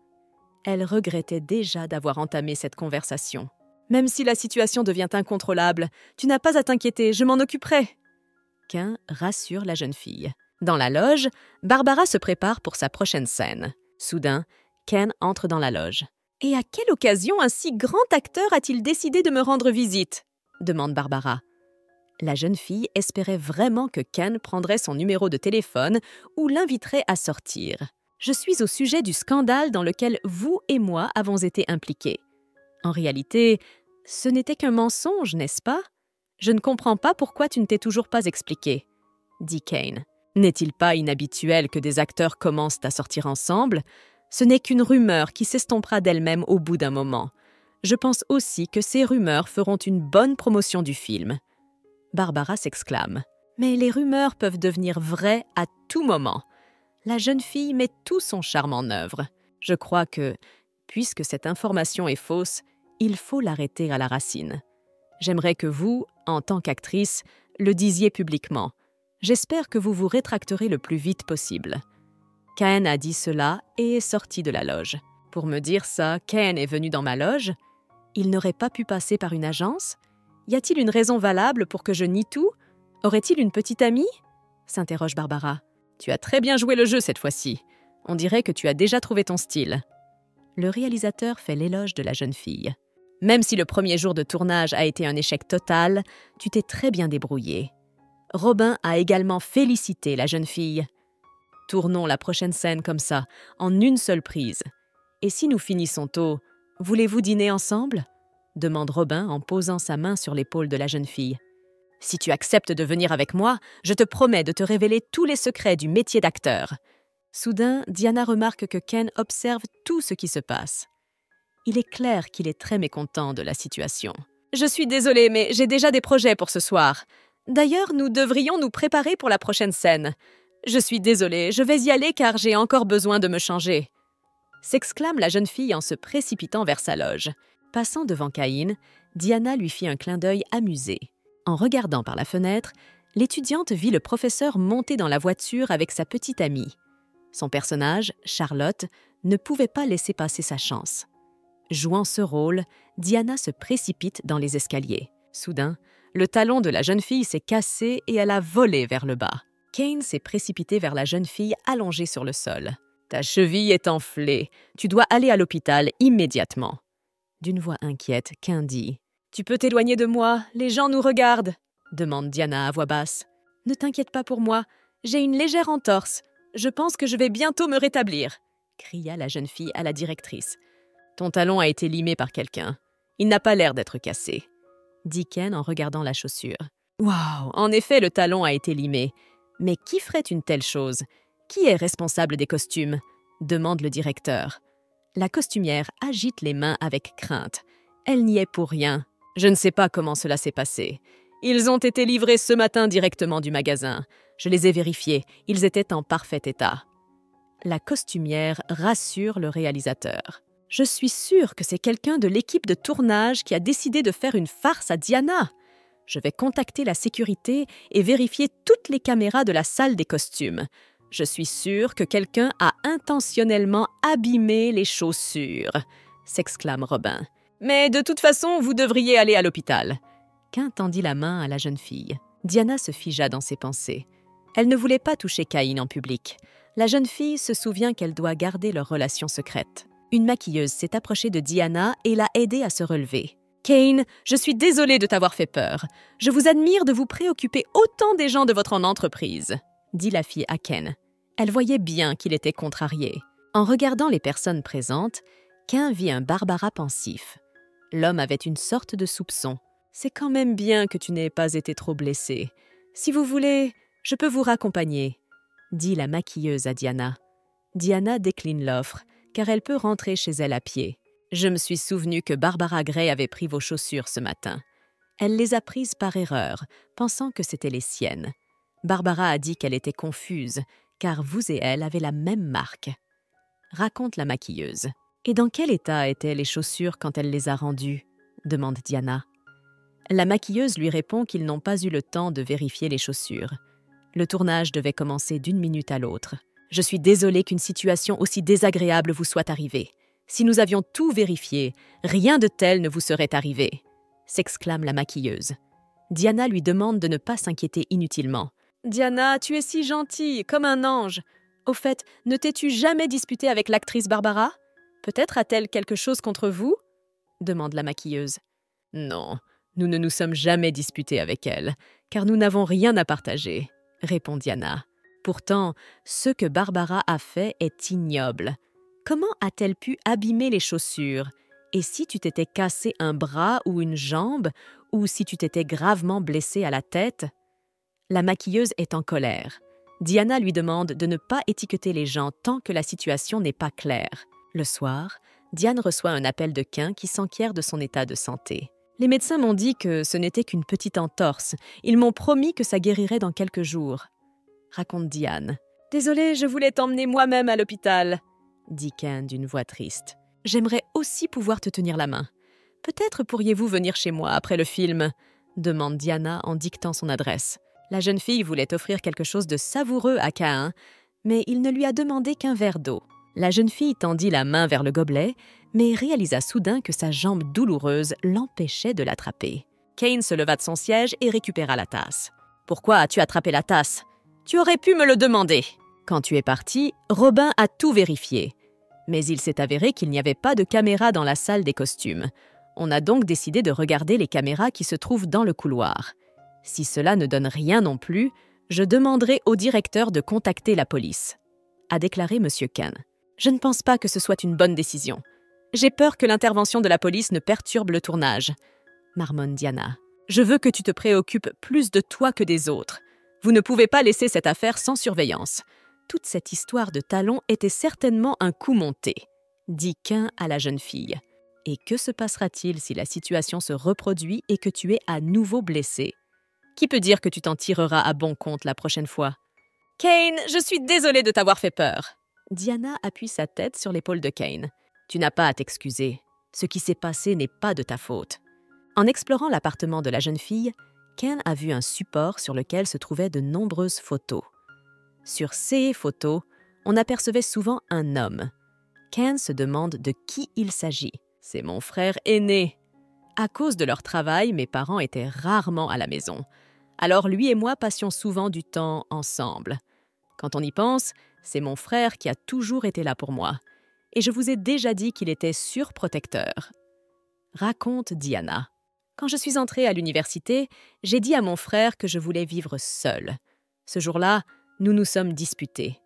Speaker 1: Elle regrettait déjà d'avoir entamé cette conversation. Même si la situation devient incontrôlable, tu n'as pas à t'inquiéter, je m'en occuperai. Ken rassure la jeune fille. Dans la loge, Barbara se prépare pour sa prochaine scène. Soudain, Ken entre dans la loge. « Et à quelle occasion un si grand acteur a-t-il décidé de me rendre visite ?» demande Barbara. La jeune fille espérait vraiment que Ken prendrait son numéro de téléphone ou l'inviterait à sortir. « Je suis au sujet du scandale dans lequel vous et moi avons été impliqués. En réalité, ce n'était qu'un mensonge, n'est-ce pas? Je ne comprends pas pourquoi tu ne t'es toujours pas expliqué, » dit Kane. N'est-il pas inhabituel que des acteurs commencent à sortir ensemble? Ce n'est qu'une rumeur qui s'estompera d'elle-même au bout d'un moment. Je pense aussi que ces rumeurs feront une bonne promotion du film. Barbara s'exclame. Mais les rumeurs peuvent devenir vraies à tout moment. La jeune fille met tout son charme en œuvre. Je crois que, puisque cette information est fausse, il faut l'arrêter à la racine. J'aimerais que vous, en tant qu'actrice, le disiez publiquement. J'espère que vous vous rétracterez le plus vite possible. Ken a dit cela et est sorti de la loge. Pour me dire ça, Ken est venu dans ma loge? Il n'aurait pas pu passer par une agence? Y a-t-il une raison valable pour que je nie tout? Aurait-il une petite amie? S'interroge Barbara. Tu as très bien joué le jeu cette fois-ci. On dirait que tu as déjà trouvé ton style. Le réalisateur fait l'éloge de la jeune fille. Même si le premier jour de tournage a été un échec total, tu t'es très bien débrouillée. Robin a également félicité la jeune fille. Tournons la prochaine scène comme ça, en une seule prise. Et si nous finissons tôt, voulez-vous dîner ensemble? Demande Robin en posant sa main sur l'épaule de la jeune fille. Si tu acceptes de venir avec moi, je te promets de te révéler tous les secrets du métier d'acteur. Soudain, Diana remarque que Ken observe tout ce qui se passe. Il est clair qu'il est très mécontent de la situation. Je suis désolée, mais j'ai déjà des projets pour ce soir. D'ailleurs, nous devrions nous préparer pour la prochaine scène. Je suis désolée, je vais y aller car j'ai encore besoin de me changer. S'exclame la jeune fille en se précipitant vers sa loge. Passant devant Caïn, Diana lui fit un clin d'œil amusé. En regardant par la fenêtre, l'étudiante vit le professeur monter dans la voiture avec sa petite amie. Son personnage, Charlotte, ne pouvait pas laisser passer sa chance. Jouant ce rôle, Diana se précipite dans les escaliers. Soudain, le talon de la jeune fille s'est cassé et elle a volé vers le bas. Kane s'est précipité vers la jeune fille allongée sur le sol. « Ta cheville est enflée. Tu dois aller à l'hôpital immédiatement. » D'une voix inquiète, Kane dit « Tu peux t'éloigner de moi, les gens nous regardent. » demande Diana à voix basse. « Ne t'inquiète pas pour moi, j'ai une légère entorse. Je pense que je vais bientôt me rétablir. » cria la jeune fille à la directrice. « Ton talon a été limé par quelqu'un. Il n'a pas l'air d'être cassé. » dit Ken en regardant la chaussure. « Waouh, en effet, le talon a été limé. Mais qui ferait une telle chose? Qui est responsable des costumes ?» demande le directeur. La costumière agite les mains avec crainte. Elle n'y est pour rien. « Je ne sais pas comment cela s'est passé. Ils ont été livrés ce matin directement du magasin. Je les ai vérifiés. Ils étaient en parfait état. » La costumière rassure le réalisateur. « Je suis sûre que c'est quelqu'un de l'équipe de tournage qui a décidé de faire une farce à Diana. Je vais contacter la sécurité et vérifier toutes les caméras de la salle des costumes. Je suis sûre que quelqu'un a intentionnellement abîmé les chaussures, » s'exclame Robin. « Mais de toute façon, vous devriez aller à l'hôpital. » Ken tendit la main à la jeune fille. Diana se figea dans ses pensées. Elle ne voulait pas toucher Caïn en public. La jeune fille se souvient qu'elle doit garder leur relation secrète. Une maquilleuse s'est approchée de Diana et l'a aidée à se relever. « Caïn, je suis désolée de t'avoir fait peur. Je vous admire de vous préoccuper autant des gens de votre entreprise, » dit la fille à Ken. Elle voyait bien qu'il était contrarié. En regardant les personnes présentes, Ken vit un Barbara pensif. L'homme avait une sorte de soupçon. « C'est quand même bien que tu n'aies pas été trop blessée. Si vous voulez, je peux vous raccompagner. » dit la maquilleuse à Diana. Diana décline l'offre, car elle peut rentrer chez elle à pied. Je me suis souvenu que Barbara Gray avait pris vos chaussures ce matin. Elle les a prises par erreur, pensant que c'étaient les siennes. Barbara a dit qu'elle était confuse, car vous et elle avez la même marque. Raconte la maquilleuse. Et dans quel état étaient les chaussures quand elle les a rendues ? Demande Diana. La maquilleuse lui répond qu'ils n'ont pas eu le temps de vérifier les chaussures. Le tournage devait commencer d'une minute à l'autre. Je suis désolée qu'une situation aussi désagréable vous soit arrivée. Si nous avions tout vérifié, rien de tel ne vous serait arrivé, s'exclame la maquilleuse. Diana lui demande de ne pas s'inquiéter inutilement. Diana, tu es si gentille, comme un ange. Au fait, ne t'es-tu jamais disputée avec l'actrice Barbara ? Peut-être a-t-elle quelque chose contre vous ? Demande la maquilleuse. Non, nous ne nous sommes jamais disputés avec elle, car nous n'avons rien à partager, répond Diana. Pourtant, ce que Barbara a fait est ignoble. Comment a-t-elle pu abîmer les chaussures ? Et si tu t'étais cassé un bras ou une jambe, ou si tu t'étais gravement blessé à la tête ? La maquilleuse est en colère. Diana lui demande de ne pas étiqueter les gens tant que la situation n'est pas claire. Le soir, Diane reçoit un appel de Cain qui s'enquiert de son état de santé. Les médecins m'ont dit que ce n'était qu'une petite entorse. Ils m'ont promis que ça guérirait dans quelques jours. Raconte Diane. « Désolée, je voulais t'emmener moi-même à l'hôpital, » dit Cain d'une voix triste. « J'aimerais aussi pouvoir te tenir la main. Peut-être pourriez-vous venir chez moi après le film ?» demande Diana en dictant son adresse. La jeune fille voulait offrir quelque chose de savoureux à Cain, mais il ne lui a demandé qu'un verre d'eau. La jeune fille tendit la main vers le gobelet, mais réalisa soudain que sa jambe douloureuse l'empêchait de l'attraper. Cain se leva de son siège et récupéra la tasse. « Pourquoi as-tu attrapé la tasse ? Tu aurais pu me le demander. » Quand tu es parti, Robin a tout vérifié. Mais il s'est avéré qu'il n'y avait pas de caméra dans la salle des costumes. On a donc décidé de regarder les caméras qui se trouvent dans le couloir. Si cela ne donne rien non plus, je demanderai au directeur de contacter la police, a déclaré M. Cain. Je ne pense pas que ce soit une bonne décision. J'ai peur que l'intervention de la police ne perturbe le tournage, marmonne Diana. Je veux que tu te préoccupes plus de toi que des autres. Vous ne pouvez pas laisser cette affaire sans surveillance. Toute cette histoire de talons était certainement un coup monté, dit Cain à la jeune fille. Et que se passera-t-il si la situation se reproduit et que tu es à nouveau blessée ? Qui peut dire que tu t'en tireras à bon compte la prochaine fois ? Cain, je suis désolée de t'avoir fait peur. Diana appuie sa tête sur l'épaule de Cain. Tu n'as pas à t'excuser. Ce qui s'est passé n'est pas de ta faute. En explorant l'appartement de la jeune fille, Cain a vu un support sur lequel se trouvaient de nombreuses photos. Sur ces photos, on apercevait souvent un homme. Cain se demande de qui il s'agit. C'est mon frère aîné. À cause de leur travail, mes parents étaient rarement à la maison. Alors lui et moi passions souvent du temps ensemble. Quand on y pense, c'est mon frère qui a toujours été là pour moi. Et je vous ai déjà dit qu'il était surprotecteur. Raconte Diana. Quand je suis entrée à l'université, j'ai dit à mon frère que je voulais vivre seule. Ce jour-là, nous nous sommes disputés.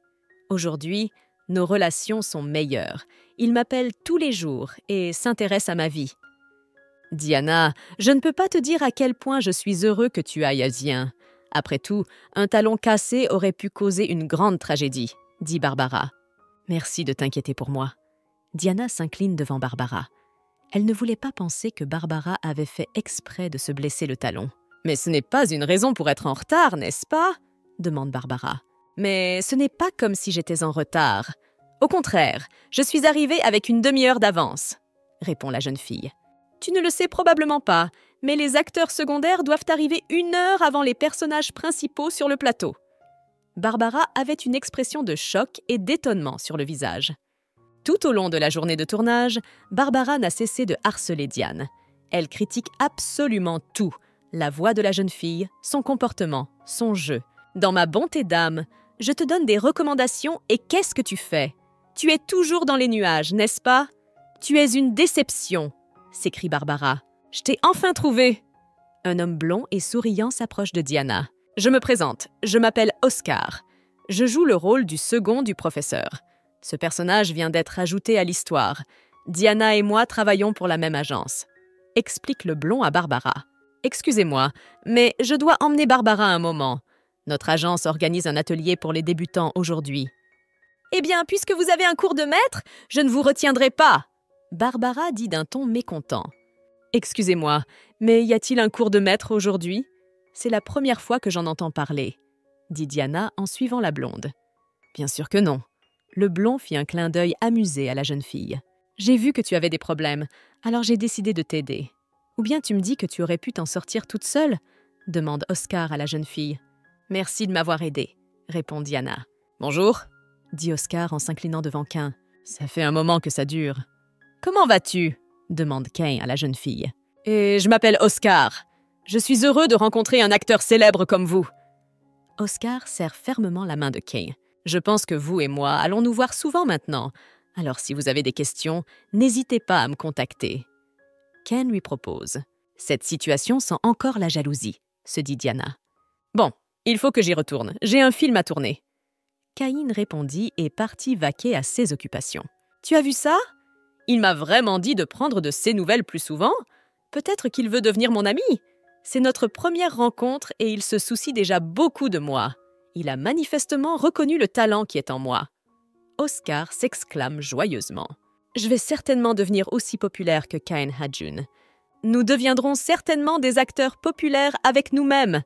Speaker 1: Aujourd'hui, nos relations sont meilleures. Il m'appelle tous les jours et s'intéresse à ma vie. Diana, je ne peux pas te dire à quel point je suis heureux que tu ailles à Zien. Après tout, un talon cassé aurait pu causer une grande tragédie, dit Barbara. Merci de t'inquiéter pour moi. Diana s'incline devant Barbara. Elle ne voulait pas penser que Barbara avait fait exprès de se blesser le talon. « Mais ce n'est pas une raison pour être en retard, n'est-ce pas ?» demande Barbara. « Mais ce n'est pas comme si j'étais en retard. Au contraire, je suis arrivée avec une demi-heure d'avance, » répond la jeune fille. « Tu ne le sais probablement pas, mais les acteurs secondaires doivent arriver 1 heure avant les personnages principaux sur le plateau. » Barbara avait une expression de choc et d'étonnement sur le visage. Tout au long de la journée de tournage, Barbara n'a cessé de harceler Diane. Elle critique absolument tout, la voix de la jeune fille, son comportement, son jeu. « Dans ma bonté d'âme, je te donne des recommandations et qu'est-ce que tu fais ? Tu es toujours dans les nuages, n'est-ce pas ? Tu es une déception !» s'écrie Barbara. « Je t'ai enfin trouvé !» Un homme blond et souriant s'approche de Diana. « Je me présente, je m'appelle Oscar. Je joue le rôle du second du professeur. Ce personnage vient d'être ajouté à l'histoire. Diana et moi travaillons pour la même agence. » Explique le blond à Barbara. « Excusez-moi, mais je dois emmener Barbara un moment. Notre agence organise un atelier pour les débutants aujourd'hui. Eh bien, puisque vous avez un cours de maître, je ne vous retiendrai pas, Barbara dit d'un ton mécontent. Excusez-moi, mais y a-t-il un cours de maître aujourd'hui? C'est la première fois que j'en entends parler, dit Diana en suivant la blonde. Bien sûr que non. Le blond fit un clin d'œil amusé à la jeune fille. J'ai vu que tu avais des problèmes, alors j'ai décidé de t'aider. Ou bien tu me dis que tu aurais pu t'en sortir toute seule? Demande Oscar à la jeune fille. Merci de m'avoir aidée, répond Diana. Bonjour, dit Oscar en s'inclinant devant Cain. Ça fait un moment que ça dure. Comment vas-tu? Demande Cain à la jeune fille. Et je m'appelle Oscar. Je suis heureux de rencontrer un acteur célèbre comme vous. Oscar serre fermement la main de Cain. Je pense que vous et moi allons nous voir souvent maintenant. Alors si vous avez des questions, n'hésitez pas à me contacter. Ken lui propose. Cette situation sent encore la jalousie, se dit Diana. Bon, il faut que j'y retourne. J'ai un film à tourner. Cain répondit et partit vaquer à ses occupations. Tu as vu ça? Il m'a vraiment dit de prendre de ses nouvelles plus souvent. Peut-être qu'il veut devenir mon ami. C'est notre première rencontre et il se soucie déjà beaucoup de moi. Il a manifestement reconnu le talent qui est en moi. Oscar s'exclame joyeusement. Je vais certainement devenir aussi populaire que Cain Hadjun. Nous deviendrons certainement des acteurs populaires avec nous-mêmes.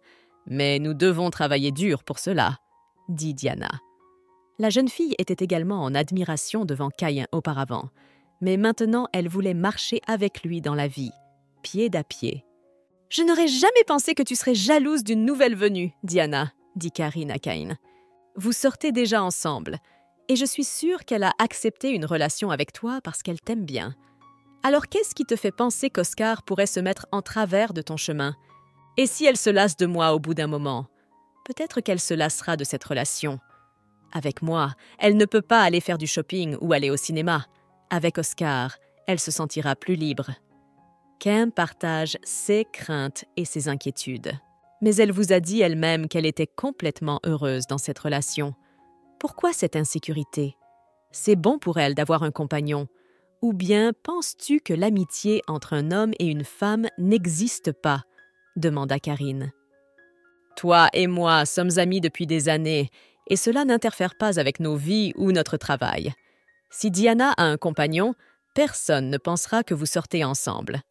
Speaker 1: Mais nous devons travailler dur pour cela, dit Diana. La jeune fille était également en admiration devant Cain auparavant. Mais maintenant, elle voulait marcher avec lui dans la vie, pied à pied. « Je n'aurais jamais pensé que tu serais jalouse d'une nouvelle venue, Diana, » dit Karine à Cain. « Vous sortez déjà ensemble, et je suis sûre qu'elle a accepté une relation avec toi parce qu'elle t'aime bien. Alors qu'est-ce qui te fait penser qu'Oscar pourrait se mettre en travers de ton chemin? Et si elle se lasse de moi au bout d'un moment? Peut-être qu'elle se lassera de cette relation. Avec moi, elle ne peut pas aller faire du shopping ou aller au cinéma. Avec Oscar, elle se sentira plus libre. » Kim partage ses craintes et ses inquiétudes. Mais elle vous a dit elle-même qu'elle était complètement heureuse dans cette relation. Pourquoi cette insécurité? C'est bon pour elle d'avoir un compagnon. Ou bien penses-tu que l'amitié entre un homme et une femme n'existe pas? Demanda Karine. Toi et moi sommes amis depuis des années, et cela n'interfère pas avec nos vies ou notre travail. Si Diana a un compagnon, personne ne pensera que vous sortez ensemble.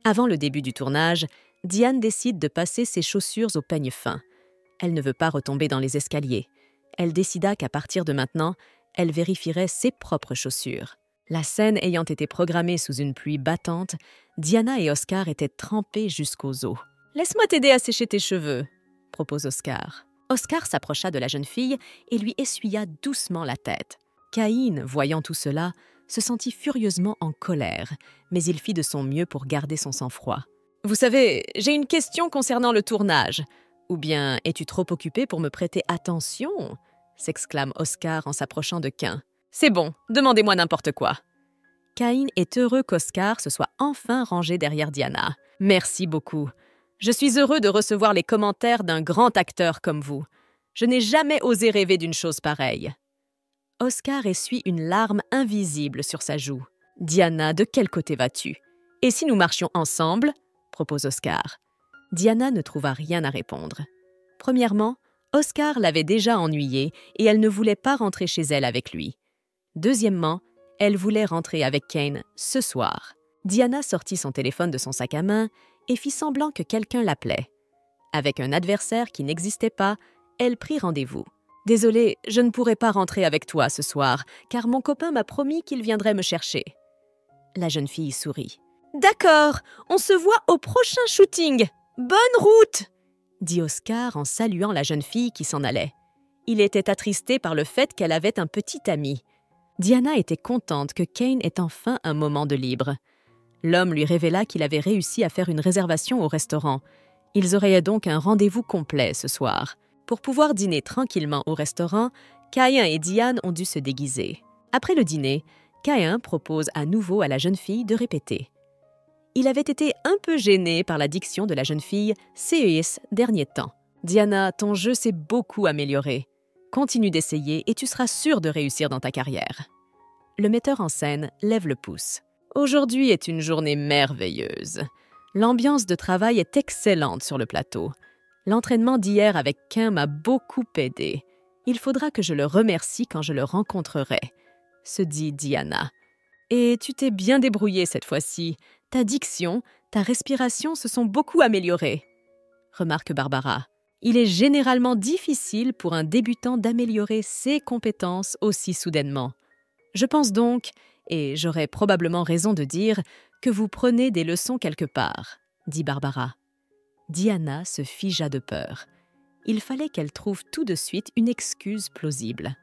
Speaker 1: Avant le début du tournage, Diane décide de passer ses chaussures au peigne fin. Elle ne veut pas retomber dans les escaliers. Elle décida qu'à partir de maintenant, elle vérifierait ses propres chaussures. La scène ayant été programmée sous une pluie battante, Diana et Oscar étaient trempés jusqu'aux os. « Laisse-moi t'aider à sécher tes cheveux », propose Oscar. Oscar s'approcha de la jeune fille et lui essuya doucement la tête. Cain, voyant tout cela, se sentit furieusement en colère, mais il fit de son mieux pour garder son sang-froid. « Vous savez, j'ai une question concernant le tournage. Ou bien es-tu trop occupé pour me prêter attention ?» s'exclame Oscar en s'approchant de Cain. « C'est bon, demandez-moi n'importe quoi. » Cain est heureux qu'Oscar se soit enfin rangé derrière Diana. « Merci beaucoup. Je suis heureux de recevoir les commentaires d'un grand acteur comme vous. Je n'ai jamais osé rêver d'une chose pareille. » Oscar essuie une larme invisible sur sa joue. « Diana, de quel côté vas-tu? Et si nous marchions ensemble ?» propose Oscar. Diana ne trouva rien à répondre. Premièrement, Oscar l'avait déjà ennuyée et elle ne voulait pas rentrer chez elle avec lui. Deuxièmement, elle voulait rentrer avec Cain ce soir. Diana sortit son téléphone de son sac à main et fit semblant que quelqu'un l'appelait. Avec un adversaire qui n'existait pas, elle prit rendez-vous. « Désolée, je ne pourrai pas rentrer avec toi ce soir, car mon copain m'a promis qu'il viendrait me chercher. » La jeune fille sourit. « D'accord, on se voit au prochain shooting. Bonne route !» dit Oscar en saluant la jeune fille qui s'en allait. Il était attristé par le fait qu'elle avait un petit ami. Diana était contente que Cain ait enfin un moment de libre. L'homme lui révéla qu'il avait réussi à faire une réservation au restaurant. Ils auraient donc un rendez-vous complet ce soir. Pour pouvoir dîner tranquillement au restaurant, Cain et Diane ont dû se déguiser. Après le dîner, Cain propose à nouveau à la jeune fille de répéter. Il avait été un peu gêné par la diction de la jeune fille ces derniers temps. « Diana, ton jeu s'est beaucoup amélioré. Continue d'essayer et tu seras sûre de réussir dans ta carrière. » Le metteur en scène lève le pouce. « Aujourd'hui est une journée merveilleuse. L'ambiance de travail est excellente sur le plateau. L'entraînement d'hier avec Quint m'a beaucoup aidé. Il faudra que je le remercie quand je le rencontrerai, se dit Diana. Et tu t'es bien débrouillée cette fois-ci. Ta diction, ta respiration se sont beaucoup améliorées, remarque Barbara. Il est généralement difficile pour un débutant d'améliorer ses compétences aussi soudainement. Je pense donc, et j'aurais probablement raison de dire, que vous prenez des leçons quelque part, dit Barbara. Diana se figea de peur. Il fallait qu'elle trouve tout de suite une excuse plausible.